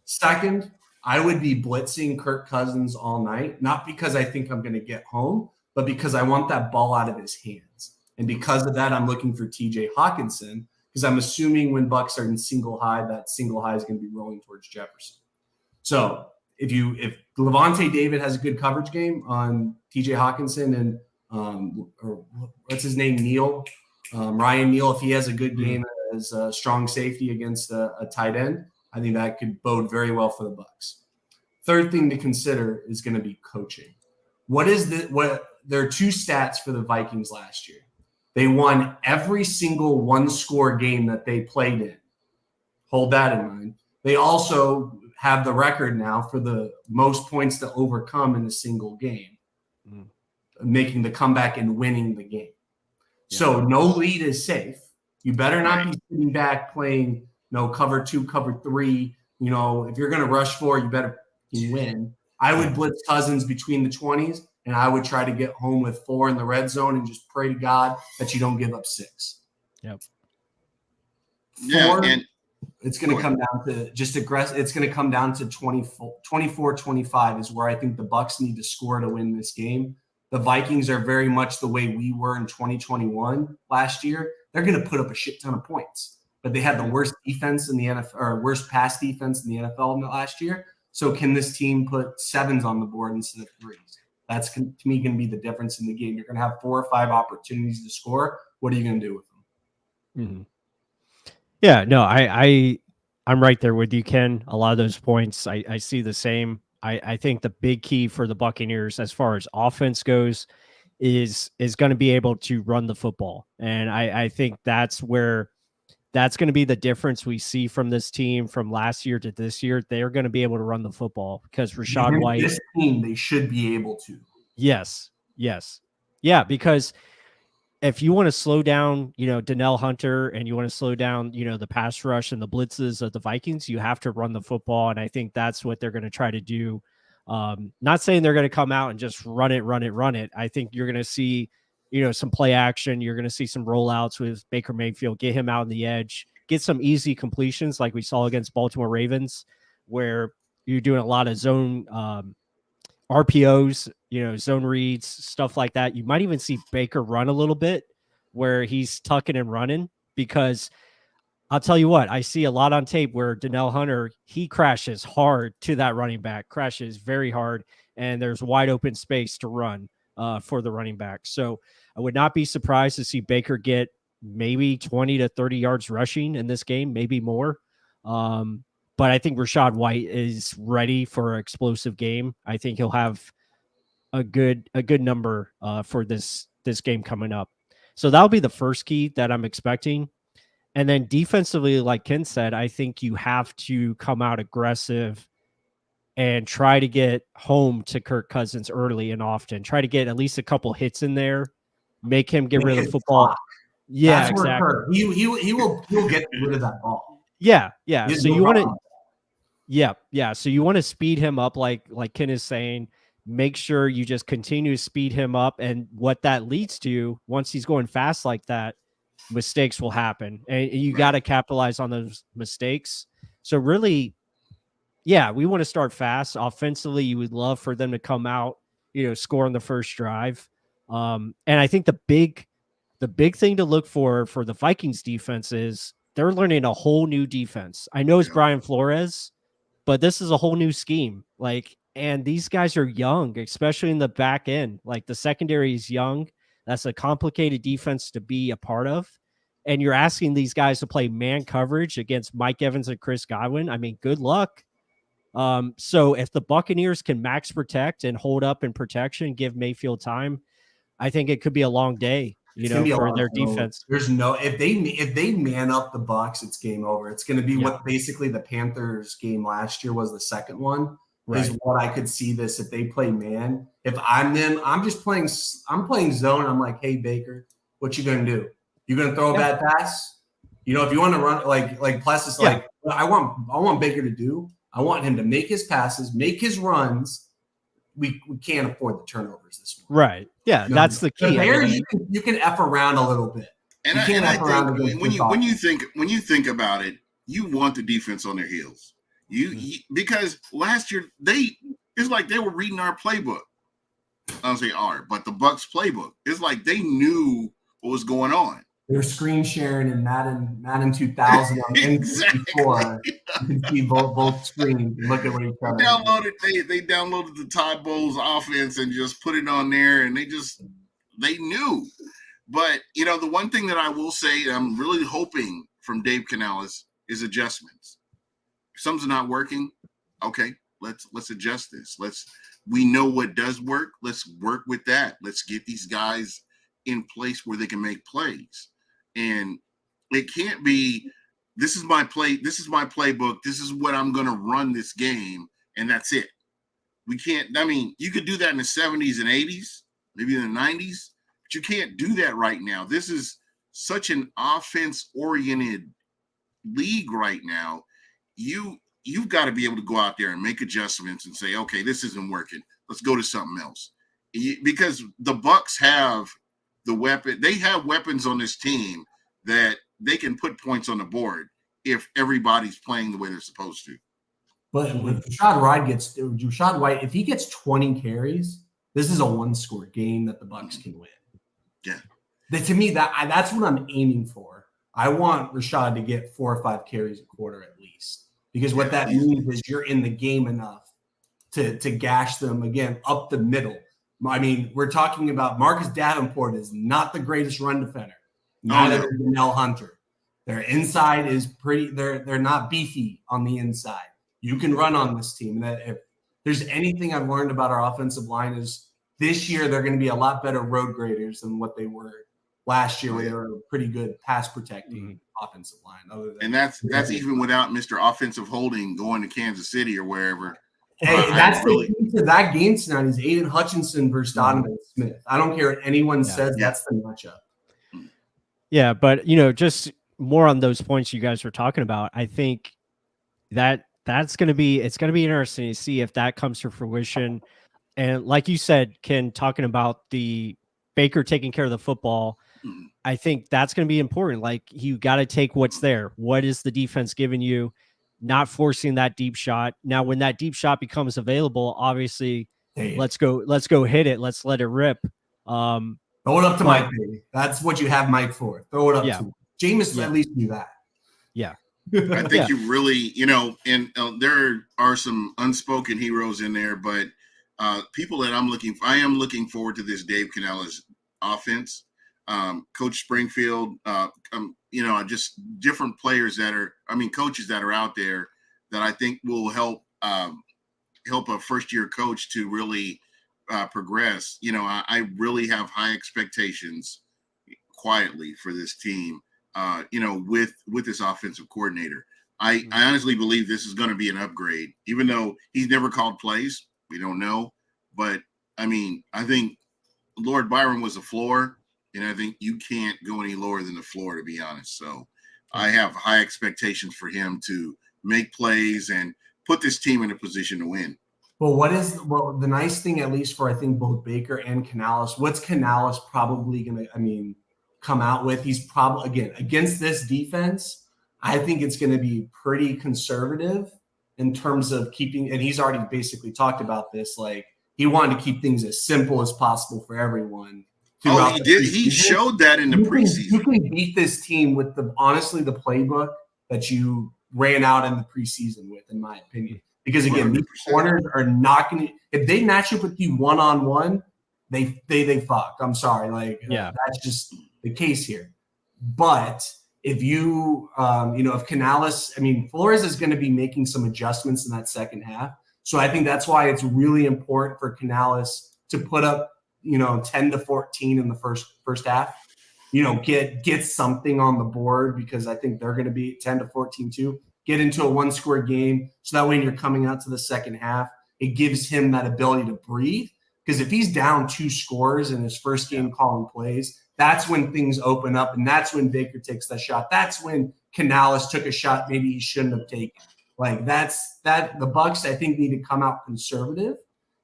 Second, I would be blitzing Kirk Cousins all night, not because I think I'm going to get home, but because I want that ball out of his hands. And because of that, I'm looking for TJ Hawkinson, because I'm assuming when Bucks are in single high, that single high is going to be rolling towards Jefferson. So if Levante David has a good coverage game on TJ Hawkinson and or what's his name, Ryan Neal, if he has a good game as a strong safety against a tight end, I think that could bode very well for the Bucks. Third thing to consider is going to be coaching. There are 2 stats for the Vikings last year. They won every single one-score game that they played in. Hold that in mind. They also have the record now for the most points to overcome in a single game, making the comeback and winning the game. Yeah. So no lead is safe. You better not be sitting back playing cover 2, cover 3. If you're going to rush 4, you better win. I would blitz Cousins between the 20s, and I would try to get home with 4 in the red zone and just pray to God that you don't give up 6. Yep. 4, and it's going to come down to just aggressive. It's going to come down to 24-25 is where I think the Bucks need to score to win this game. The Vikings are very much the way we were in 2021 last year. They're going to put up a shit ton of points, but they had the worst defense in the NFL, or worst pass defense in the NFL last year. So can this team put 7s on the board instead of 3s? That's, to me, going to be the difference in the game. You're going to have 4 or 5 opportunities to score. What are you going to do with them? Mm-hmm. Yeah, no, I'm right there with you, Ken. A lot of those points, I see the same. I think the big key for the Buccaneers as far as offense goes is going to be able to run the football. And I think that's where that's going to be the difference we see from this team from last year to this year. They're going to be able to run the football because Rachaad White. This team, they should be able to. Yes. Yeah, because if you want to slow down, Danielle Hunter, and you want to slow down, the pass rush and the blitzes of the Vikings, you have to run the football. And I think that's what they're going to try to do. Not saying they're going to come out and just run it. I think you're going to see, some play action. You're going to see some rollouts with Baker Mayfield, get him out on the edge, get some easy completions like we saw against Baltimore Ravens, where you're doing a lot of zone RPOs, zone reads, stuff like that. You might even see Baker run a little bit where he's tucking and running, because I'll tell you what, I see a lot on tape where Danielle Hunter, he crashes hard to that running back, crashes very hard, and there's wide open space to run for the running back. So I would not be surprised to see Baker get maybe 20 to 30 yards rushing in this game, maybe more. But I think Rachaad White is ready for an explosive game. I think he'll have a good number for this game coming up. So that'll be the first key that I'm expecting. And then defensively, like Ken said, I think you have to come out aggressive and try to get home to Kirk Cousins early and often. Try to get at least a couple hits in there, make him get rid of the football. Yeah, that's exactly. He will get rid of that ball. Yeah. So you want to. Yeah. So you want to speed him up, like Ken is saying. Make sure you just continue to speed him up, and what that leads to, once he's going fast like that, mistakes will happen, and you got to capitalize on those mistakes. So really, yeah, we want to start fast. Offensively, you would love for them to come out, score on the first drive. And I think the big thing to look for the Vikings defense is they're learning a whole new defense. I know it's Brian Flores, but this is a whole new scheme. And these guys are young, especially in the back end. The secondary is young. That's a complicated defense to be a part of. And you're asking these guys to play man coverage against Mike Evans and Chris Godwin. I mean, good luck. So if the Buccaneers can max protect and hold up in protection, give Mayfield time, I think it could be a long day, for their defense. There's if they man up the Bucs, it's game over. It's going to be what basically the Panthers game last year was, the second one. is what I could see this if they play man. If I'm them, I'm playing zone. I'm like, hey Baker, what you gonna do? You gonna throw a bad pass? You know, if you want to run like plus it's like what I want Baker to do. I want him to make his passes, make his runs. We can't afford the turnovers this morning. Right. Yeah, that's the key. There you can F around a little bit. And I think when you think about it, you want the defense on their heels. Because last year it's like they were reading our playbook. I don't say but the Bucs playbook. It's like they knew what was going on. They're screen sharing in Madden 2000 on N64. You can see both screens. Look at what each other. They downloaded the Todd Bowles offense and just put it on there, and they knew. But the one thing that I will say, I'm really hoping from Dave Canales is adjustments. If something's not working, okay, let's adjust this. We know what does work. Let's work with that. Let's get these guys in place where they can make plays. And it can't be, this is my play, this is my playbook, this is what I'm going to run this game, and that's it. We can't, you could do that in the 70s and 80s, maybe in the 90s, but you can't do that right now. This is such an offense-oriented league right now. You've got to be able to go out there and make adjustments and say, okay, this isn't working. Let's go to something else. Because the Bucs have the weapon. They have weapons on this team that they can put points on the board if everybody's playing the way they're supposed to. But if Rachaad White, if he gets 20 carries, this is a one-score game that the Bucs can win. Yeah. To me, that's what I'm aiming for. I want Rachaad to get 4 or 5 carries a quarter at least. Because what that means is you're in the game enough to gash them again up the middle. I mean, we're talking about Marcus Davenport is not the greatest run defender. Neither is Danielle Hunter. Their inside is pretty. They're not beefy on the inside. You can run on this team. And that if there's anything I've learned about our offensive line is this year they're going to be a lot better road graders than what they were last year, where they were a pretty good pass protecting offensive line. And that's even without Mr. Offensive Holding going to Kansas City or wherever. Hey, that's the key to that game tonight is Aiden Hutchinson versus Donovan Smith. I don't care what anyone says. That's the matchup. Yeah, but just more on those points you guys were talking about. I think that's going to be interesting to see if that comes to fruition. And like you said, Ken, talking about the Baker taking care of the football, I think that's going to be important. Like you got to take what's there. What is the defense giving you? Not forcing that deep shot. Now, when that deep shot becomes available, obviously, let's go hit it. Let's let it rip. Throw it up to Mike, baby. That's what you have Mike for. Throw it up to him. Jameis at least do that. Yeah. I think you really, and there are some unspoken heroes in there, but people that I am looking forward to this Dave Canales offense. Coach Springfield, just different players coaches that are out there that I think will help a first-year coach to really progress. I really have high expectations quietly for this team, with this offensive coordinator. I honestly believe this is going to be an upgrade, even though he's never called plays. We don't know. But, I think Lord Byron was a floor. And I think you can't go any lower than the floor, to be honest. So I have high expectations for him to make plays and put this team in a position to win. Well, the nice thing, at least for I think both Baker and Canales, what's Canales probably going to, come out with? He's probably, again, against this defense, I think it's going to be pretty conservative in terms of keeping, and he's already basically talked about this, like he wanted to keep things as simple as possible for everyone. Oh, he did. He showed that in the preseason. You can beat this team with the playbook that you ran out in the preseason with, in my opinion. Because again, 100%. These corners are not going to. If they match up with you 1-on-1, they fucked. I'm sorry, that's just the case here. But if you, if Canales, Flores is going to be making some adjustments in that second half. So I think that's why it's really important for Canales to put up 10-14 in the first half, get something on the board, because I think they're going to be 10-14 too. Get into a one-score game, so that way when you're coming out to the second half, it gives him that ability to breathe. Because if he's down 2 scores in his first game calling plays, that's when things open up, and that's when Baker takes that shot. That's when Canales took a shot maybe he shouldn't have taken. Like the Bucks, I think, need to come out conservative.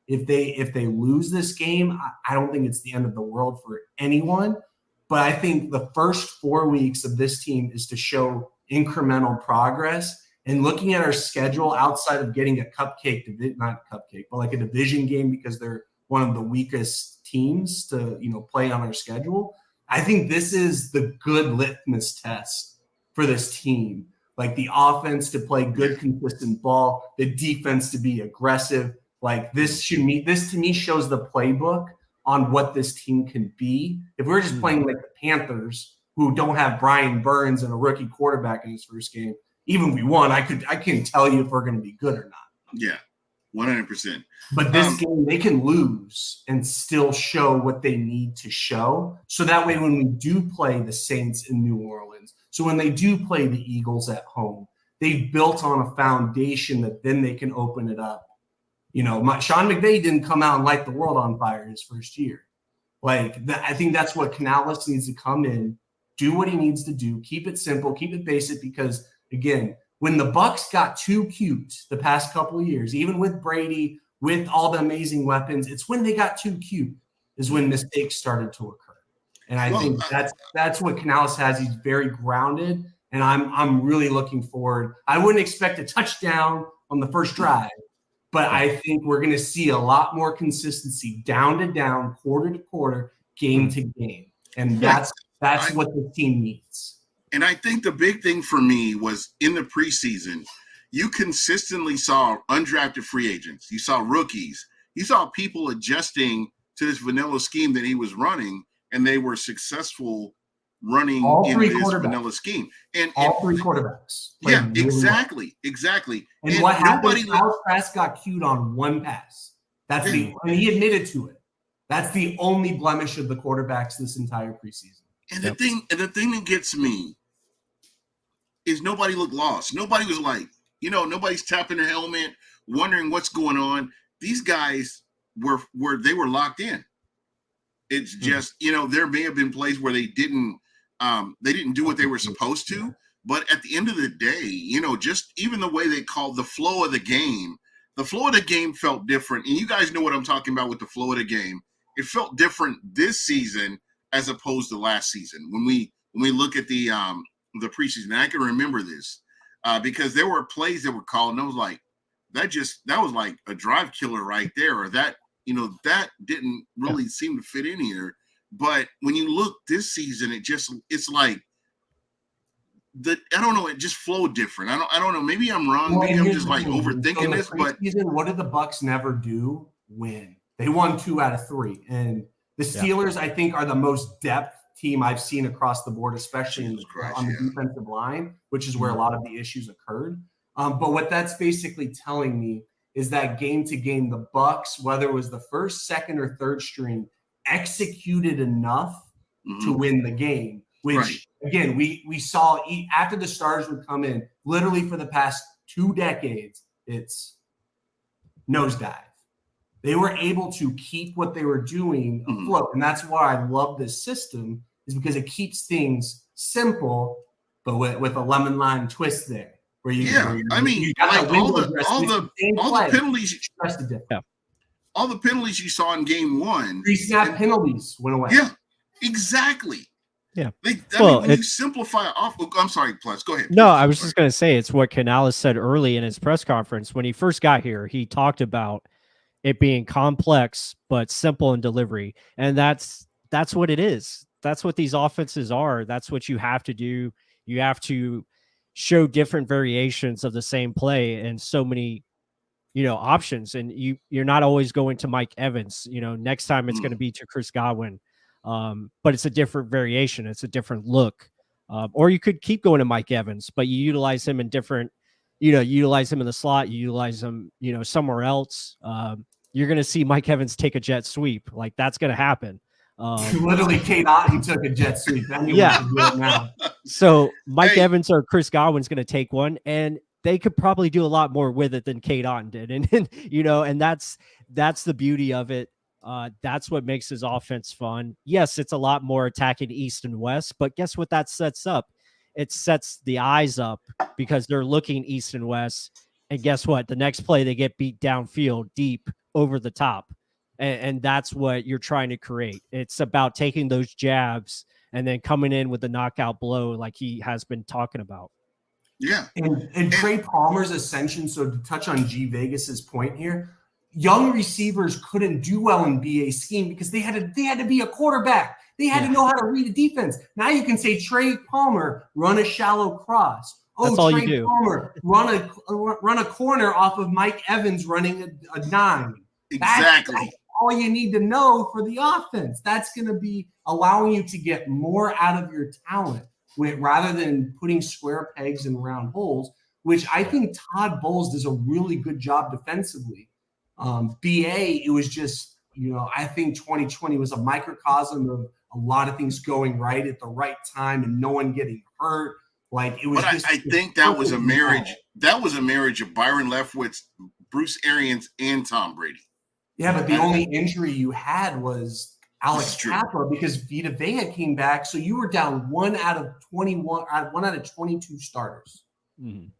If they lose this game, I don't think it's the end of the world for anyone. But I think the first 4 weeks of this team is to show incremental progress. And looking at our schedule outside of getting a not cupcake, but like a division game because they're one of the weakest teams to play on our schedule, I think this is the good litmus test for this team. Like the offense to play good, consistent ball, the defense to be aggressive. Like this to me shows the playbook on what this team can be. If we're just playing like the Panthers, who don't have Brian Burns and a rookie quarterback in his first game, even if we won, I can't tell you if we're going to be good or not. Yeah, 100%. But this game, they can lose and still show what they need to show. So that way, when we do play the Saints in New Orleans, so when they do play the Eagles at home, they've built on a foundation that then they can open it up. Sean McVay didn't come out and light the world on fire his first year. I think that's what Canales needs to come in, do what he needs to do, keep it simple, keep it basic, because, again, when the Bucs got too cute the past couple of years, even with Brady, with all the amazing weapons, it's when they got too cute is when mistakes started to occur. And I think that's what Canales has. He's very grounded, and I'm really looking forward. I wouldn't expect a touchdown on the first drive, but I think we're going to see a lot more consistency down to down, quarter to quarter, game to game. And that's what the team needs. And I think the big thing for me was in the preseason, you consistently saw undrafted free agents. You saw rookies. You saw people adjusting to this vanilla scheme that he was running, and they were successful running in this vanilla scheme. And all 3 quarterbacks. Yeah, exactly. And what happened? Alex Trask got cued on 1 pass. And he admitted to it. That's the only blemish of the quarterbacks this entire preseason. And the thing that gets me is nobody looked lost. Nobody was like, nobody's tapping their helmet, wondering what's going on. These guys were locked in. It's just, there may have been plays where they didn't do what they were supposed to. But at the end of the day, just even the way they called the flow of the game felt different. And you guys know what I'm talking about with the flow of the game. It felt different this season as opposed to last season. When we look at the preseason, and I can remember this because there were plays that were called, and I was like, that was like a drive killer right there, or that didn't really seem to fit in here. But when you look this season, it's like I don't know, it just flowed different. I don't know. Maybe I'm wrong. Maybe I'm just like overthinking this. But what did the Bucs never do? Win. They won 2 out of 3, and the Steelers, I think, are the most depth team I've seen across the board, especially on the defensive line, which is where a lot of the issues occurred. But what that's basically telling me is that game to game, the Bucs, whether it was the first, second, or third string, executed enough to win the game. Which again, we saw after the stars would come in, literally for the past 2 decades, it's nosedive. They were able to keep what they were doing afloat. And that's why I love this system, is because it keeps things simple, but with a lemon lime twist there. Where you got all the penalties you saw in game 1. 3-snap penalties went away. Yeah, exactly. Yeah. When you simplify off, I'm sorry, Plus, go ahead. No, I was just going to say, it's what Canales said early in his press conference. When he first got here, he talked about it being complex but simple in delivery, and that's what it is. That's what these offenses are. That's what you have to do. You have to show different variations of the same play and so many, options. And you're not always going to Mike Evans. Next time it's going to be to Chris Godwin, but it's a different variation. It's a different look. Or you could keep going to Mike Evans, but you utilize him in different. You utilize him in the slot. You utilize him, somewhere else. You're going to see Mike Evans take a jet sweep. Like, that's going to happen. Literally, Kate Otten took a jet sweep. Yeah. So Mike Evans or Chris Godwin's going to take one, and they could probably do a lot more with it than Kate Otten did. And you know, and that's the beauty of it. That's what makes his offense fun. Yes, it's a lot more attacking east and west, but guess what that sets up? It sets the eyes up because they're looking east and west. And guess what? The next play, they get beat downfield deep over the top. And that's what you're trying to create. It's about taking those jabs and then coming in with the knockout blow like he has been talking about. Yeah. And Trey Palmer's ascension, so to touch on G Vegas's point here, young receivers couldn't do well in BA scheme because they had to be a quarterback. They had to know how to read a defense. Now you can say Trey Palmer, run a shallow cross. Oh, that's all Trey you do. Palmer, run a corner off of Mike Evans running a dime. Exactly. That's all you need to know for the offense. That's going to be allowing you to get more out of your talent rather than putting square pegs in round holes, which I think Todd Bowles does a really good job defensively. BA, it was just, I think 2020 was a microcosm of a lot of things going right at the right time and no one getting hurt. Like it was. But I think that was a marriage. That was a marriage of Byron Leftwich, Bruce Arians, and Tom Brady. Yeah, but the only injury you had was Alex Kappa because Vita Vea came back, so you were down 1 out of 21, 1 out of 22 starters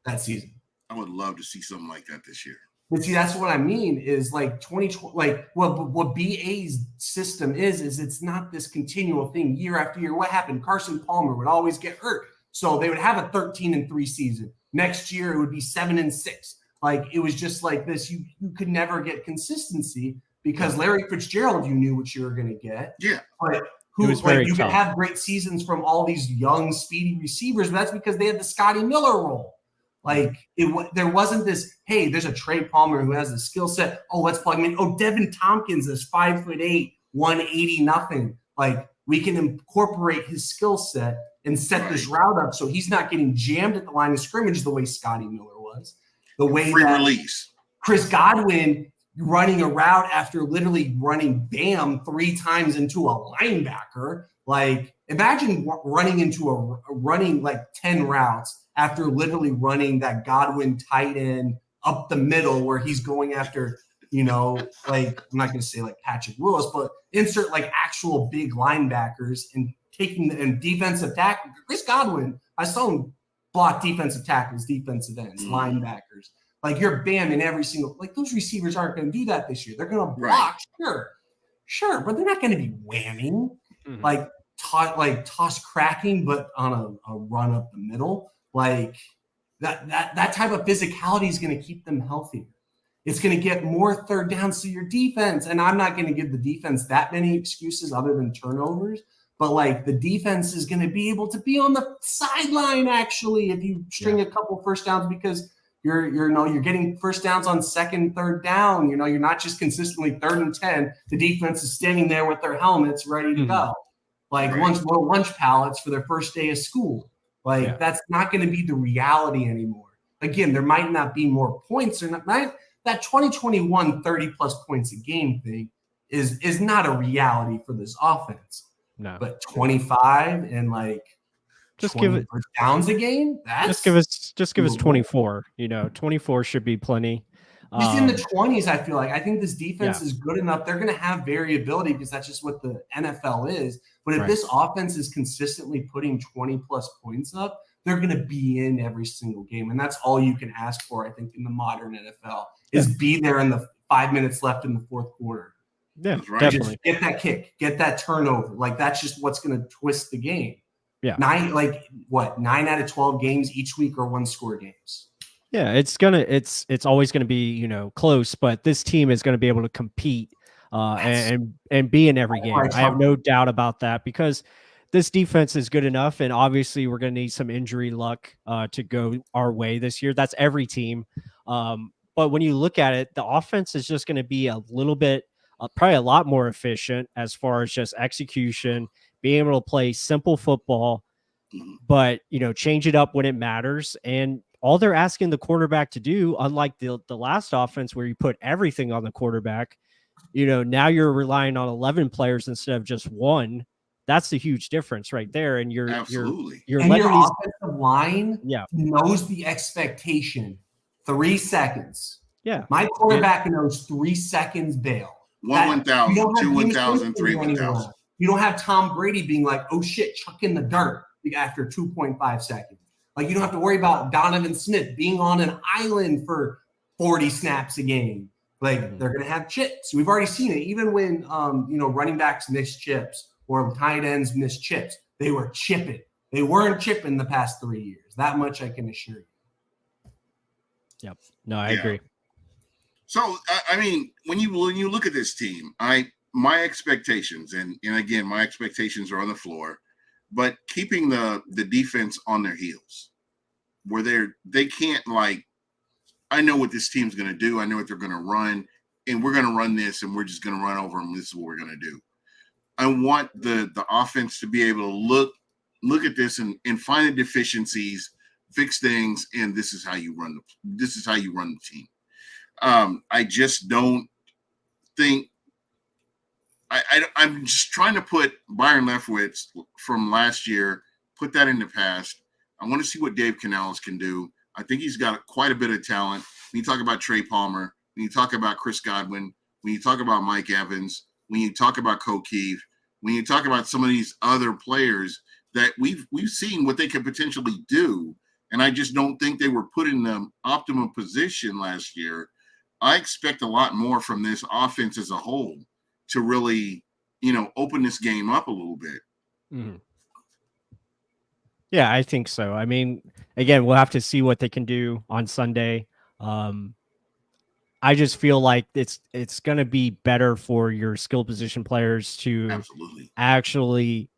that season. I would love to see something like that this year. But see, that's what I mean is like 2020, like what BA's system is it's not this continual thing year after year. What happened? Carson Palmer would always get hurt. So they would have a 13-3 season. Next year, it would be 7-6. Like it was just like this. You could never get consistency because Larry Fitzgerald, you knew what you were going to get. Yeah. But you could have great seasons from all these young, speedy receivers, but that's because they had the Scotty Miller role. Like there wasn't this, hey, there's a Trey Palmer who has the skill set. Oh, let's plug him in. Oh, Devin Tompkins is 5'8", 180 nothing. Like we can incorporate his skill set and set this route up so he's not getting jammed at the line of scrimmage the way Scotty Miller was. The way free that release. Chris Godwin running a route after literally running Bam 3 times into a linebacker. Like imagine running like 10 routes after literally running that Godwin tight end up the middle where he's going after, like I'm not going to say like Patrick Willis, but insert like actual big linebackers and taking and defensive tackle. Chris Godwin, I saw him block defensive tackles, defensive ends, linebackers. Like you're Bam in every single, like those receivers aren't going to do that this year. They're going to block, sure, but they're not going to be whamming, like toss cracking, but on a run up the middle. Like that type of physicality is going to keep them healthier. It's going to get more third downs to your defense. And I'm not going to give the defense that many excuses other than turnovers. But like the defense is going to be able to be on the sideline actually if you string a couple first downs because you're getting first downs on second, third down. You're not just consistently 3rd and 10. The defense is standing there with their helmets ready to go, like lunch pallets for their first day of school. Like that's not going to be the reality anymore. Again, there might not be more points or not. That 2021 30+ points a game thing is not a reality for this offense. No, but 25 and like just give it downs a game. Just give us 24. 24 should be plenty. Just in the 20s, I feel like I think this defense is good enough. They're going to have variability because that's just what the NFL is. But if this offense is consistently putting 20+ points up, they're going to be in every single game, and that's all you can ask for. I think in the modern NFL is be there in the 5 minutes left in the fourth quarter. Yeah, definitely. Just get that kick, get that turnover. Like that's just what's going to twist the game. Yeah. 9 out of 12 games each week are 1-score games. Yeah, it's always going to be, close, but this team is going to be able to compete and be in every game. I have no doubt about that because this defense is good enough. And obviously we're going to need some injury luck to go our way this year. That's every team. But when you look at it, the offense is just going to be a little bit, probably a lot more efficient as far as just execution, being able to play simple football, but, change it up when it matters. And all they're asking the quarterback to do, unlike the last offense where you put everything on the quarterback, now you're relying on 11 players instead of just one That's the huge difference right there. And Absolutely. you're And letting your these, offensive line yeah, knows the expectation. 3 seconds. yeah. My quarterback knows 3 seconds bail. One You 1,000, don't have two Jameis 1,000, Winston three running 1,000. around. You don't have Tom Brady being like, oh shit, chuck in the dirt after 2.5 seconds. Like you don't have to worry about Donovan Smith being on an island for 40 snaps a game. Like they're going to have chips. We've already seen it. Even when running backs miss chips or tight ends miss chips, they were chipping. They weren't chipping the past 3 years. That much I can assure you. Yep. No, I agree. So I mean, when you look at this team, my expectations, and again, my expectations are on the floor, but keeping the defense on their heels, where they can't like, I know what this team's going to do. I know what they're going to run, and we're going to run this, and we're just going to run over them. This is what we're going to do. I want the offense to be able to look at this and find the deficiencies, fix things, and this is how you run the team. I just don't think I'm just trying to put Byron Leftwich from last year, put that in the past. I want to see what Dave Canales can do. I think he's got quite a bit of talent. When you talk about Trey Palmer, when you talk about Chris Godwin, when you talk about Mike Evans, when you talk about O'Keefe, when you talk about some of these other players that we've seen what they could potentially do, and I just don't think they were put in the optimum position last year. I expect a lot more from this offense as a whole to really, open this game up a little bit. Mm-hmm. Yeah, I think so. I mean, again, we'll have to see what they can do on Sunday. I just feel like it's going to be better for your skill position players to actually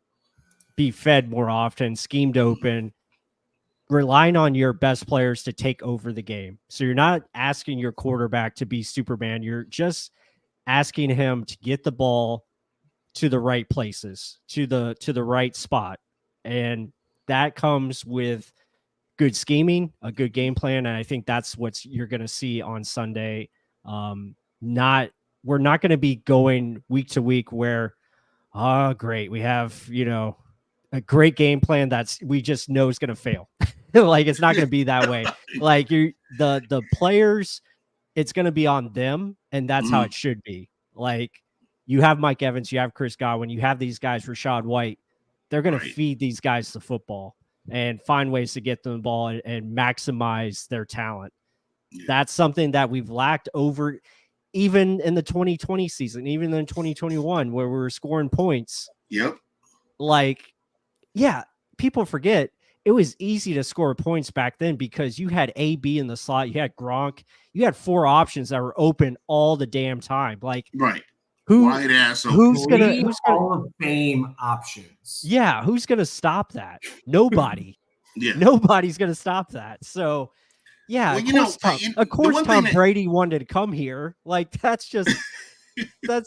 be fed more often, schemed open, relying on your best players to take over the game. So you're not asking your quarterback to be Superman. You're just asking him to get the ball to the right places, to the right spot. And that comes with good scheming, a good game plan. And I think that's what you're going to see on Sunday. We're not going to be going week to week where, oh, great, we have, a great game plan we just know is going to fail. Like, it's not going to be that way. Like the players, it's going to be on them. And that's how it should be. Like, you have Mike Evans, you have Chris Godwin, you have these guys, Rashad White. They're going to feed these guys the football and find ways to get them the ball and maximize their talent. Yeah. That's something that we've lacked over even in the 2020 season, even in 2021, where we were scoring points. Yep. Like, yeah, people forget it was easy to score points back then because you had AB in the slot, you had Gronk, you had 4 options that were open all the damn time. Like, right. Who's gonna Hall of Fame options? Yeah, who's gonna stop that? Nobody. Yeah, nobody's gonna stop that. So, yeah, of course, Tom Brady wanted to come here. Like, that's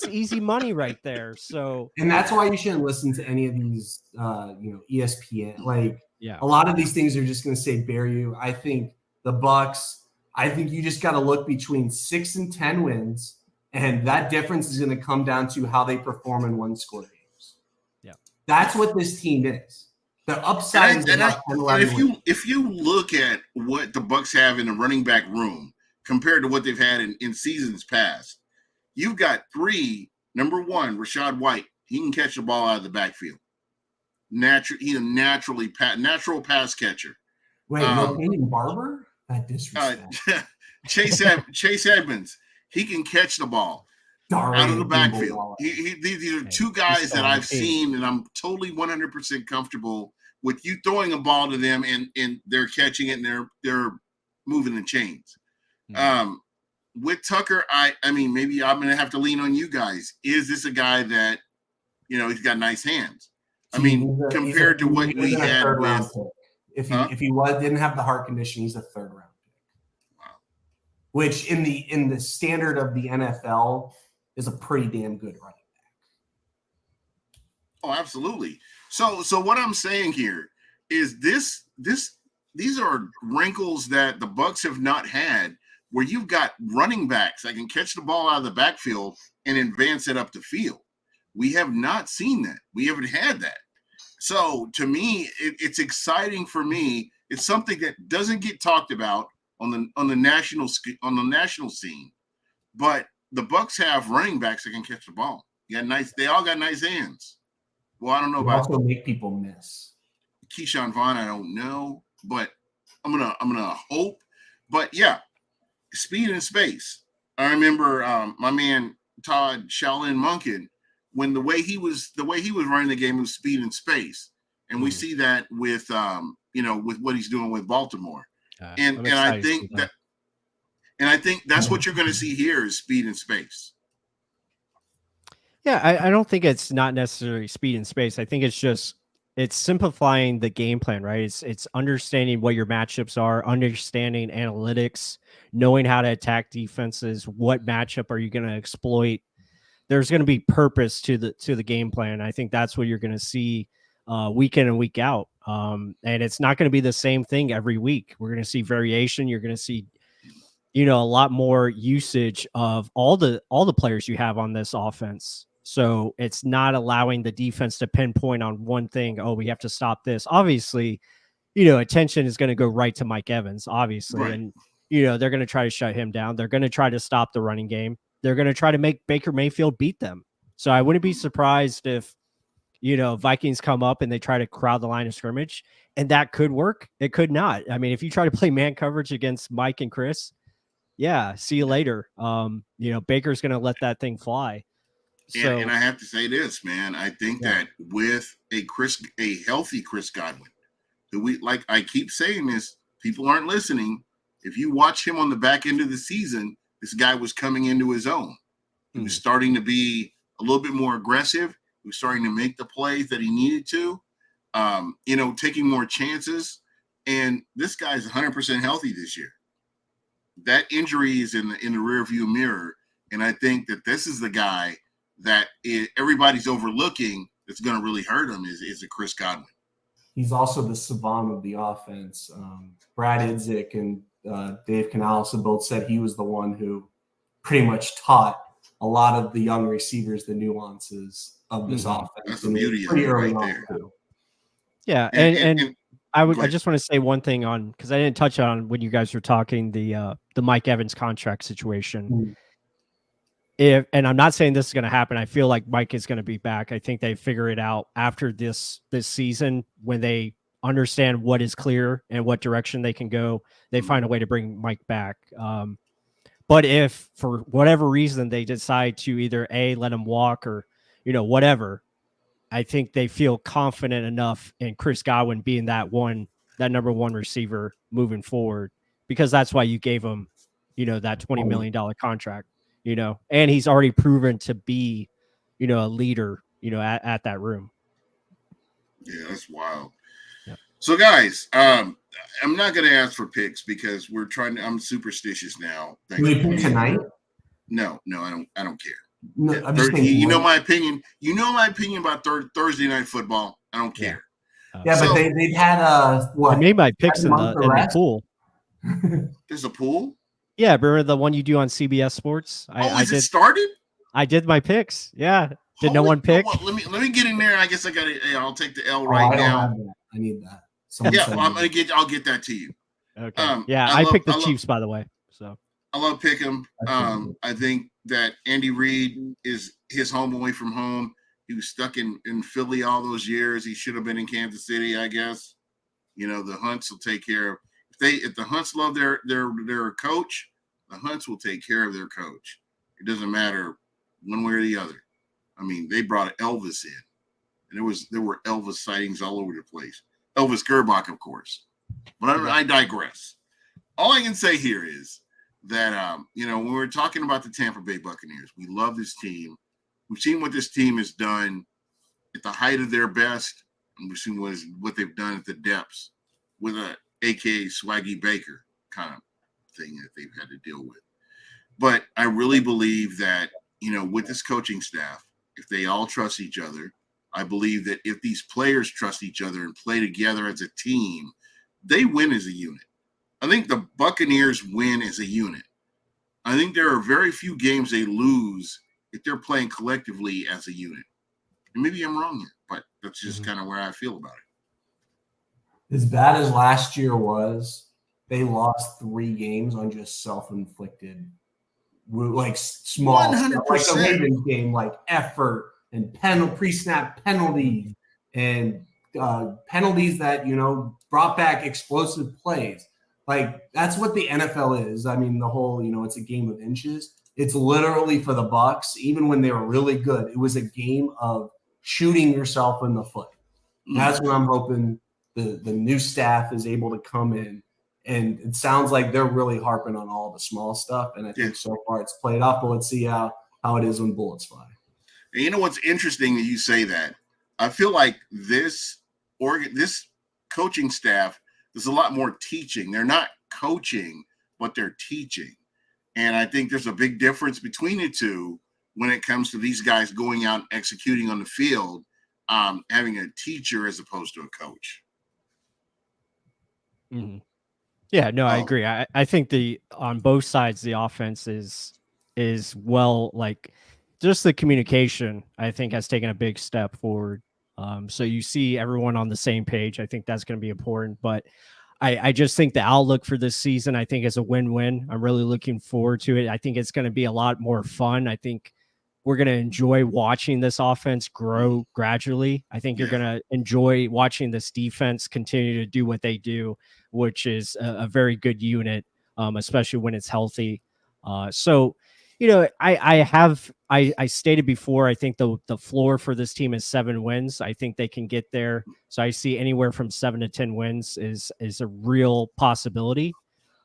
easy money right there. So, and that's why you shouldn't listen to any of these, ESPN. Like, yeah, a lot of these things are just gonna say bury you. I think the Bucks. I think you just got to look between 6 and 10 wins. And that difference is going to come down to how they perform in one-score games. Yeah, that's what this team is. The upside is if you look at what the Bucks have in the running back room compared to what they've had in seasons past, you've got 3. Number 1, Rashad White. He can catch the ball out of the backfield. He's a natural pass catcher. Wait, Locating Barber? That disrespect. Chase Edmonds. He can catch the ball out of the backfield. These are 2 guys that I've seen, and I'm totally 100% comfortable with you throwing a ball to them, and they're catching it, and they're moving the chains. Mm-hmm. With Tucker, I mean, maybe I'm going to have to lean on you guys. Is this a guy that, he's got nice hands? I mean, compared to what we had with – if he didn't have the heart condition, he's a 3rd round. Which in the standard of the NFL is a pretty damn good running back. Oh, absolutely. So what I'm saying here is these are wrinkles that the Bucks have not had, where you've got running backs that can catch the ball out of the backfield and advance it up the field. We have not seen that. We haven't had that. So to me, it's exciting for me. It's something that doesn't get talked about on the national scene. But the Bucks have running backs that can catch the ball. They all got nice hands. Well, I don't know They about also make people miss. Keyshawn Vaughn. I don't know, but I'm gonna hope. But yeah, speed and space. I remember my man Todd Shaolin Monken, when the way he was running the game was speed and space, and we see that with with what he's doing with Baltimore, and I think that's what you're going to see here is speed and space. Yeah, I don't think it's not necessarily speed and space. I think it's simplifying the game plan, right? It's understanding what your matchups are, understanding analytics, knowing how to attack defenses, what matchup are you going to exploit. There's going to be purpose to the game plan. I think that's what you're going to see week in and week out. And it's not going to be the same thing every week. We're going to see variation. You're going to see, a lot more usage of all the players you have on this offense. So it's not allowing the defense to pinpoint on one thing. Oh, we have to stop this. Obviously, attention is going to go right to Mike Evans, obviously. Right. And, they're going to try to shut him down. They're going to try to stop the running game. They're going to try to make Baker Mayfield beat them. So I wouldn't be surprised if, Vikings come up and they try to crowd the line of scrimmage, and that could work. It could not. I mean, if you try to play man coverage against Mike and Chris, yeah, see you later. Baker's going to let that thing fly. So, and I have to say this, man. I think that with a healthy Chris Godwin, I keep saying this, people aren't listening. If you watch him on the back end of the season, this guy was coming into his own. He was starting to be a little bit more aggressive. He was starting to make the plays that he needed to, taking more chances. And this guy's 100% healthy this year. That injury is in the rearview mirror. And I think that this is the guy that everybody's overlooking that's going to really hurt him is a Chris Godwin. He's also the savant of the offense. Brad Idzik and Dave Canales both said he was the one who pretty much taught a lot of the young receivers the nuances of this offense. That's the beauty of it right there. Yeah, and I just want to say one thing on, because I didn't touch on when you guys were talking the Mike Evans contract situation. And I'm not saying this is going to happen. I feel like Mike is going to be back. I think they figure it out after this season when they understand what is clear and what direction they can go. They find a way to bring Mike back. But if for whatever reason they decide to either let him walk or whatever, I think they feel confident enough in Chris Godwin being that number one receiver moving forward, because that's why you gave him that $20 million contract. And he's already proven to be, a leader, at that room. Yeah, that's wild. Yeah. So guys, I'm not going to ask for picks because I'm superstitious now. Can we pick tonight? No, I don't care. No, Yeah, I'm just thinking, you know my opinion. You know my opinion about Thursday night football. I don't care. But they've had what? I made my picks in the pool. There's a pool? Yeah, remember the one you do on CBS Sports? It started? I did my picks. Yeah. Did no one pick? Let me get in there. I guess I'll take the L right now. I need that. I'll get that to you. Okay. I picked the Chiefs, by the way. So I love Pick'em. I think that Andy Reid is his home away from home. He was stuck in Philly all those years. He should have been in Kansas City, I guess. The Hunts will take care of. If the Hunts love their coach, the Hunts will take care of their coach. It doesn't matter one way or the other. I mean, they brought Elvis in, and there were Elvis sightings all over the place. Elvis Gerbach, of course. But I digress. All I can say here is that when we're talking about the Tampa Bay Buccaneers, we love this team. We've seen what this team has done at the height of their best, and we've seen what they've done at the depths with a AKA Swaggy Baker kind of thing that they've had to deal with. But I really believe that, with this coaching staff, if they all trust each other, I believe that if these players trust each other and play together as a team, they win as a unit. I think the Buccaneers win as a unit. I think there are very few games they lose if they're playing collectively as a unit. And maybe I'm wrong here, but that's just kind of where I feel about it. As bad as last year was, they lost 3 games on just self-inflicted, like small stuff, like the 100%. Ravens game, like effort and pre-snap penalties and penalties that brought back explosive plays. Like that's what the NFL is. I mean, the whole it's a game of inches. It's literally for the Bucs. Even when they were really good, it was a game of shooting yourself in the foot. That's what I'm hoping the new staff is able to come in. And it sounds like they're really harping on all the small stuff. And I think so far it's played off, but let's see how it is when bullets fly. And you know what's interesting that you say that? I feel like this coaching staff, there's a lot more teaching. They're not coaching, but they're teaching. And I think there's a big difference between the two when it comes to these guys going out and executing on the field, having a teacher as opposed to a coach. Mm-hmm. Yeah, no, I agree. I think on both sides, the offense is well, like just the communication, I think has taken a big step forward. So you see everyone on the same page. I think that's going to be important, but I just think the outlook for this season, I think is a win-win. I'm really looking forward to it. I think it's going to be a lot more fun. I think we're going to enjoy watching this offense grow gradually. I think you're going to enjoy watching this defense continue to do what they do, which is a very good unit, especially when it's healthy. So, I stated before, I think the floor for this team is 7 wins. I think they can get there. So I see anywhere from 7 to 10 wins is a real possibility.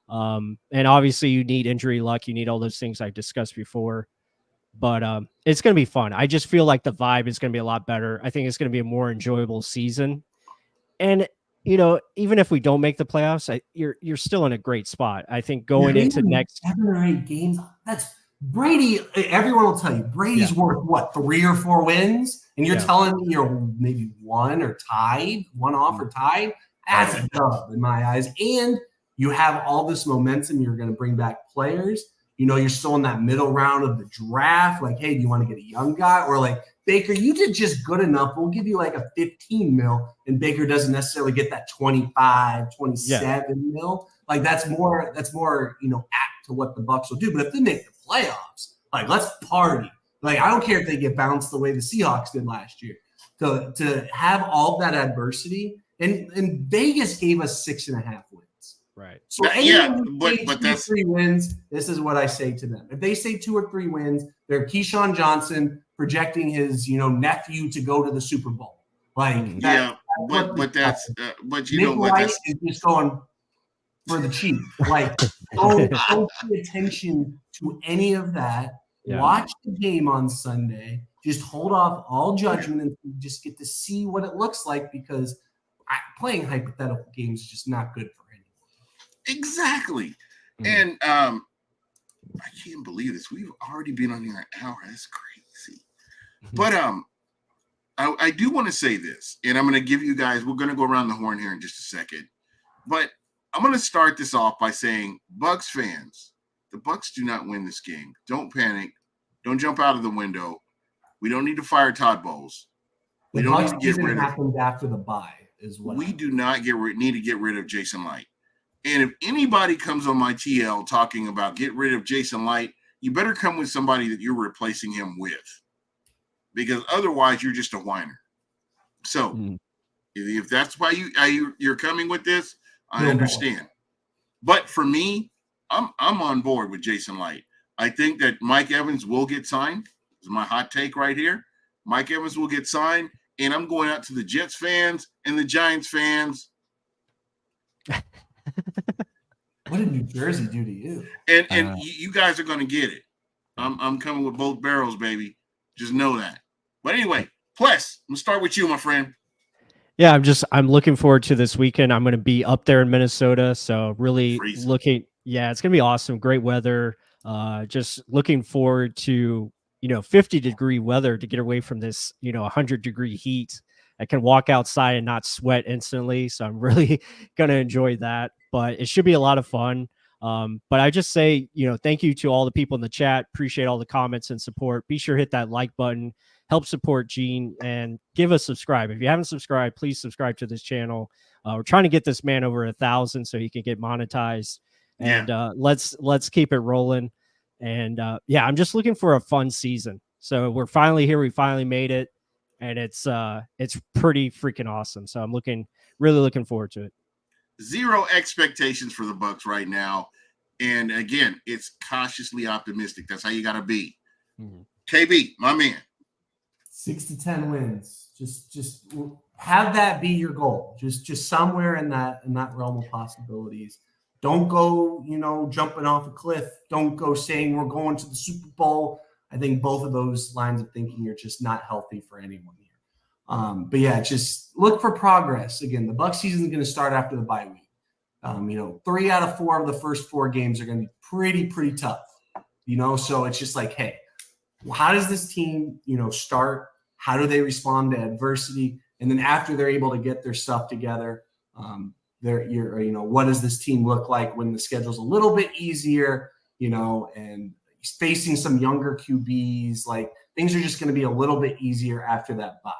And obviously you need injury luck. You need all those things I discussed before. But it's going to be fun. I just feel like the vibe is going to be a lot better. I think it's going to be a more enjoyable season. And, even if we don't make the playoffs, you're still in a great spot. I think going into next 7 or 8 games, that's Brady. Everyone will tell you Brady's worth what, 3 or 4 wins, and you're telling me you're maybe one off or tied. That's a dub in my eyes. And you have all this momentum. You're going to bring back players. You're still in that middle round of the draft. Like, hey, do you want to get a young guy? Or like, Baker, you did just good enough. We'll give you like a 15 mil. And Baker doesn't necessarily get that 25, 27 mil. Like that's more, apt to what the Bucs will do. But if they make the playoffs, like let's party. Like, I don't care if they get bounced the way the Seahawks did last year. To have all that adversity, and Vegas gave us 6.5 wins. Right. So but that's 3 wins. This is what I say to them. If they say 2 or 3 wins, they're Keyshawn Johnson projecting his, nephew to go to the Super Bowl. Like, but that's is just going for the Chiefs. Like, don't pay attention to any of that. Yeah. Watch the game on Sunday. Just hold off all judgment and just get to see what it looks like, because playing hypothetical games is just not good for anyone. Exactly. And I can't believe this. We've already been on here an hour. That's crazy. But I do want to say this, and I'm going to give you guys, we're going to go around the horn here in just a second. But I'm going to start this off by saying, Bucs fans, the Bucs do not win this game. Don't panic. Don't jump out of the window. We don't need to fire Todd Bowles. We don't need to get rid of happened after the bye is what we do not need to get rid of Jason Light. And if anybody comes on my TL talking about get rid of Jason Light, you better come with somebody that you're replacing him with, because otherwise you're just a whiner. So if that's why you're coming with this, I understand. But for me, I'm on board with Jason Light. I think that Mike Evans will get signed. This is my hot take right here. Mike Evans will get signed, and I'm going out to the Jets fans and the Giants fans. What did New Jersey do to you? And you guys are going to get it. I'm coming with both barrels, baby. Just know that. But anyway, Pless, I'm going to start with you, my friend. Yeah, I'm looking forward to this weekend. I'm going to be up there in Minnesota, so really looking. Yeah, it's going to be awesome. Great weather. Just looking forward to 50-degree weather to get away from this 100-degree heat. I can walk outside and not sweat instantly, so I'm really going to enjoy that. But it should be a lot of fun. But I just say, thank you to all the people in the chat. Appreciate all the comments and support. Be sure to hit that like button. help support Gene and give us subscribe. If you haven't subscribed, please subscribe to this channel. We're trying to get this man over 1,000 so he can get monetized. And let's keep it rolling. And I'm just looking for a fun season. So we're finally here. We finally made it, and it's pretty freaking awesome. So I'm really looking forward to it. Zero expectations for the Bucs right now, and again, it's cautiously optimistic. That's how you got to be. Mm-hmm. KB, my man, 6 to 10 wins. Just have that be your goal. Just somewhere in that realm of possibilities. Don't go, jumping off a cliff. Don't go saying we're going to the Super Bowl. I think both of those lines of thinking are just not healthy for anyone here. But yeah, just look for progress. Again, the Bucs season is going to start after the bye week. 3 out of 4 of the first 4 games are going to be pretty tough. So it's just like, hey, how does this team, start? How do they respond to adversity? And then after they're able to get their stuff together, what does this team look like when the schedule's a little bit easier, and facing some younger QBs, like things are just going to be a little bit easier after that bye.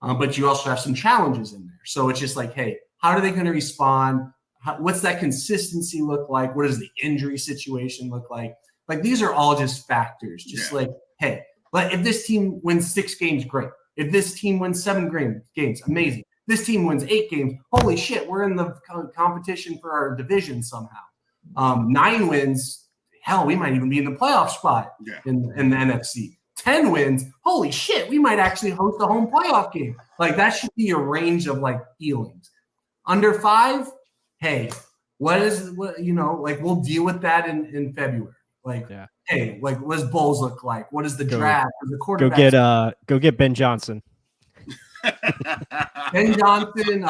But you also have some challenges in there. So it's just like, hey, how are they going to respond? What's that consistency look like? What does the injury situation look like? Like, these are all just factors. Like, hey, if this team wins 6 games, great. If this team wins 7 games, amazing. This team wins 8 games. Holy shit, we're in the competition for our division somehow. 9 wins, hell, we might even be in the playoff spot in the NFC. 10 wins, holy shit, we might actually host a home playoff game. Like, that should be your range of feelings. Under 5, hey, we'll deal with that in February. Hey, what does bowls look like? What is the draft? The quarterback? Go get Ben Johnson. Ben Johnson,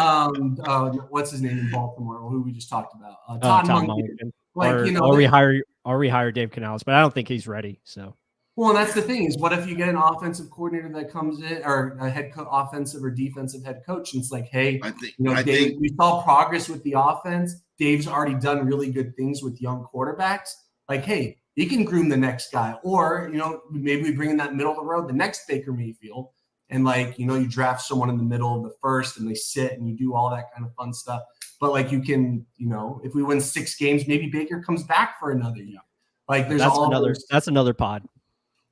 what's his name in Baltimore? Who we just talked about? Todd Monken. Or we hire Dave Canales, but I don't think he's ready. So. Well, and that's the thing is, what if you get an offensive coordinator that comes in, or a offensive or defensive head coach, and it's like, hey, Dave, we saw progress with the offense. Dave's already done really good things with young quarterbacks. Like, hey, he can groom the next guy, or maybe we bring in that middle of the road, the next Baker Mayfield, and you draft someone in the middle of the first, and they sit, and you do all that kind of fun stuff. But you can, if we win 6 games, maybe Baker comes back for another year. That's another pod.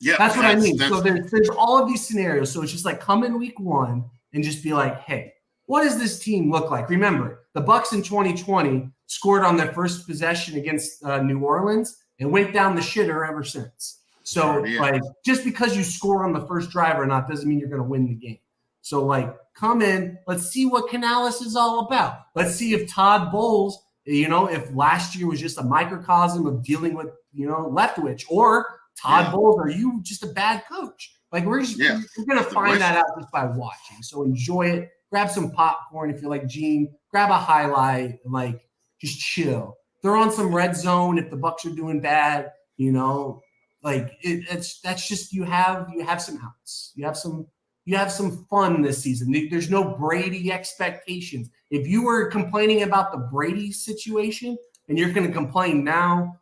Yeah, that's what I mean. So there's all of these scenarios. So it's just come in week 1 and just be like, hey, what does this team look like? Remember, the Bucs in 2020 scored on their first possession against New Orleans and went down the shitter ever since. So just because you score on the first drive or not doesn't mean you're going to win the game. So come in, let's see what Canales is all about. Let's see if Todd Bowles, if last year was just a microcosm of dealing with Leftwich, or Todd Bowles, are you just a bad coach? We're going to find that out just by watching. So enjoy it. Grab some popcorn if you're like Gene. Grab a highlight. Just chill. Throw on some red zone if the Bucs are doing bad. That's just you have some outs. You have some fun this season. There's no Brady expectations. If you were complaining about the Brady situation and you're going to complain now,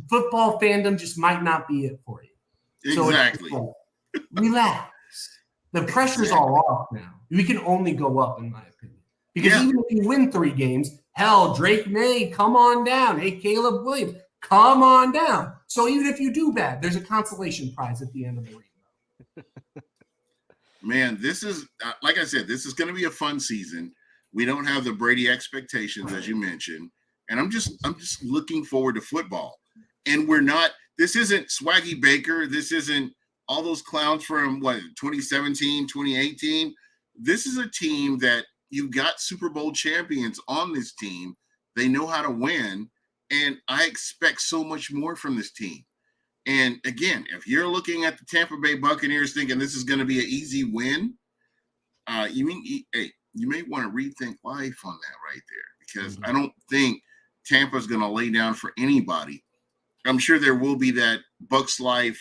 football fandom just might not be it for you. Exactly. So relax. The pressure's all off now. We can only go up, in my opinion. Because even if you win 3 games, hell, Drake May, come on down. Hey, Caleb Williams, come on down. So even if you do bad, there's a consolation prize at the end of the rainbow. Man, this is, like I said, this is going to be a fun season. We don't have the Brady expectations, as you mentioned. And I'm just looking forward to football. And this isn't Swaggy Baker. This isn't all those clowns from 2017, 2018. This is a team that you've got Super Bowl champions on this team. They know how to win. And I expect so much more from this team. And again, if you're looking at the Tampa Bay Buccaneers thinking this is going to be an easy win, you may want to rethink life on that right there, because I don't think Tampa's going to lay down for anybody. I'm sure there will be that Bucs Life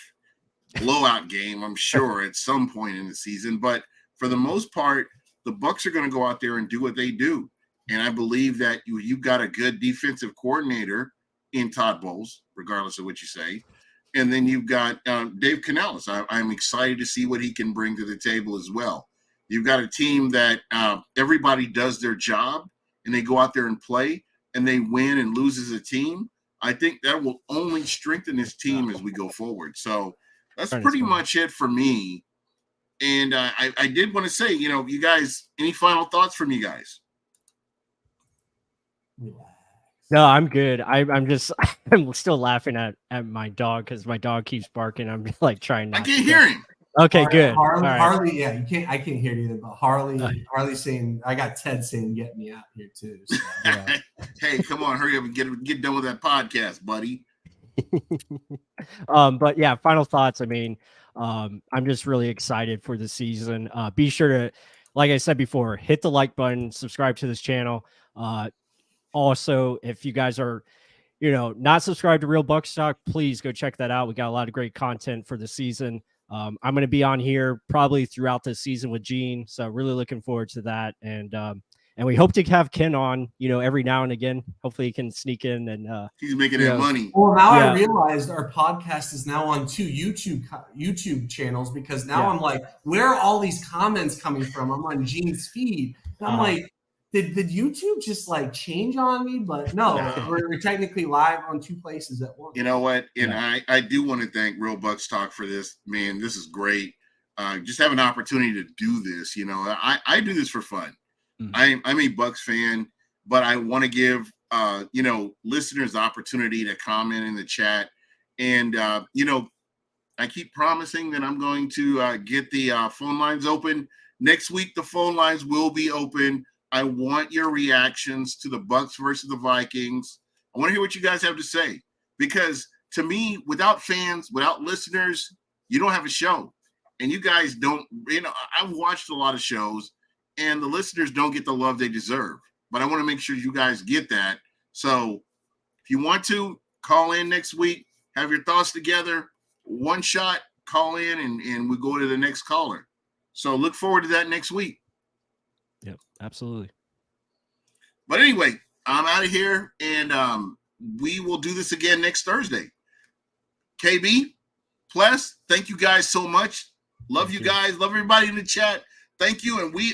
blowout game, I'm sure, at some point in the season. But for the most part, the Bucs are going to go out there and do what they do. And I believe that you've got a good defensive coordinator in Todd Bowles, regardless of what you say. And then you've got Dave Canales. I'm excited to see what he can bring to the table as well. You've got a team that everybody does their job and they go out there and play and they win and lose as a team. I think that will only strengthen this team as we go forward. So that's pretty much it for me. And I did want to say, you guys, any final thoughts from you guys? No, I'm good. I'm just I'm still laughing at my dog because my dog keeps barking. I'm like trying not. I can't hear him. Okay, good. Harley, yeah, I can't hear it either. But Harley saying, I got Ted saying, "Get me out here too." So, yeah. Hey, come on, hurry up and get done with that podcast, buddy. But yeah, final thoughts. I mean, I'm just really excited for the season. Be sure to, like I said before, hit the like button, subscribe to this channel. Also, if you guys are, not subscribed to Real Bucks Talk, please go check that out. We got a lot of great content for the season. I'm going to be on here probably throughout the season with Gene, so really looking forward to that. And we hope to have Ken on, every now and again. Hopefully he can sneak in and he's making that money. Well, now I realized our podcast is now on 2 YouTube channels because now I'm like, where are all these comments coming from? I'm on Gene's feed. And I'm like, did YouTube just like change on me? But no, we're technically live on 2 places at once. You know what? And I do want to thank Real Bucks Talk for this. Man, this is great. Just have an opportunity to do this. I do this for fun. Mm-hmm. I'm a Bucks fan, but I want to give listeners the opportunity to comment in the chat. And I keep promising that I'm going to get the phone lines open. Next week, the phone lines will be open. I want your reactions to the Bucks versus the Vikings. I want to hear what you guys have to say, because to me, without fans, without listeners, you don't have a show. And you guys don't, I've watched a lot of shows and the listeners don't get the love they deserve, but I want to make sure you guys get that. So if you want to call in next week, have your thoughts together, one shot, call in and we go to the next caller. So look forward to that next week. Yep, absolutely. But anyway, I'm out of here, and we will do this again next Thursday. KB, Ples, thank you guys so much. Love you guys. Love everybody in the chat. Thank you, and we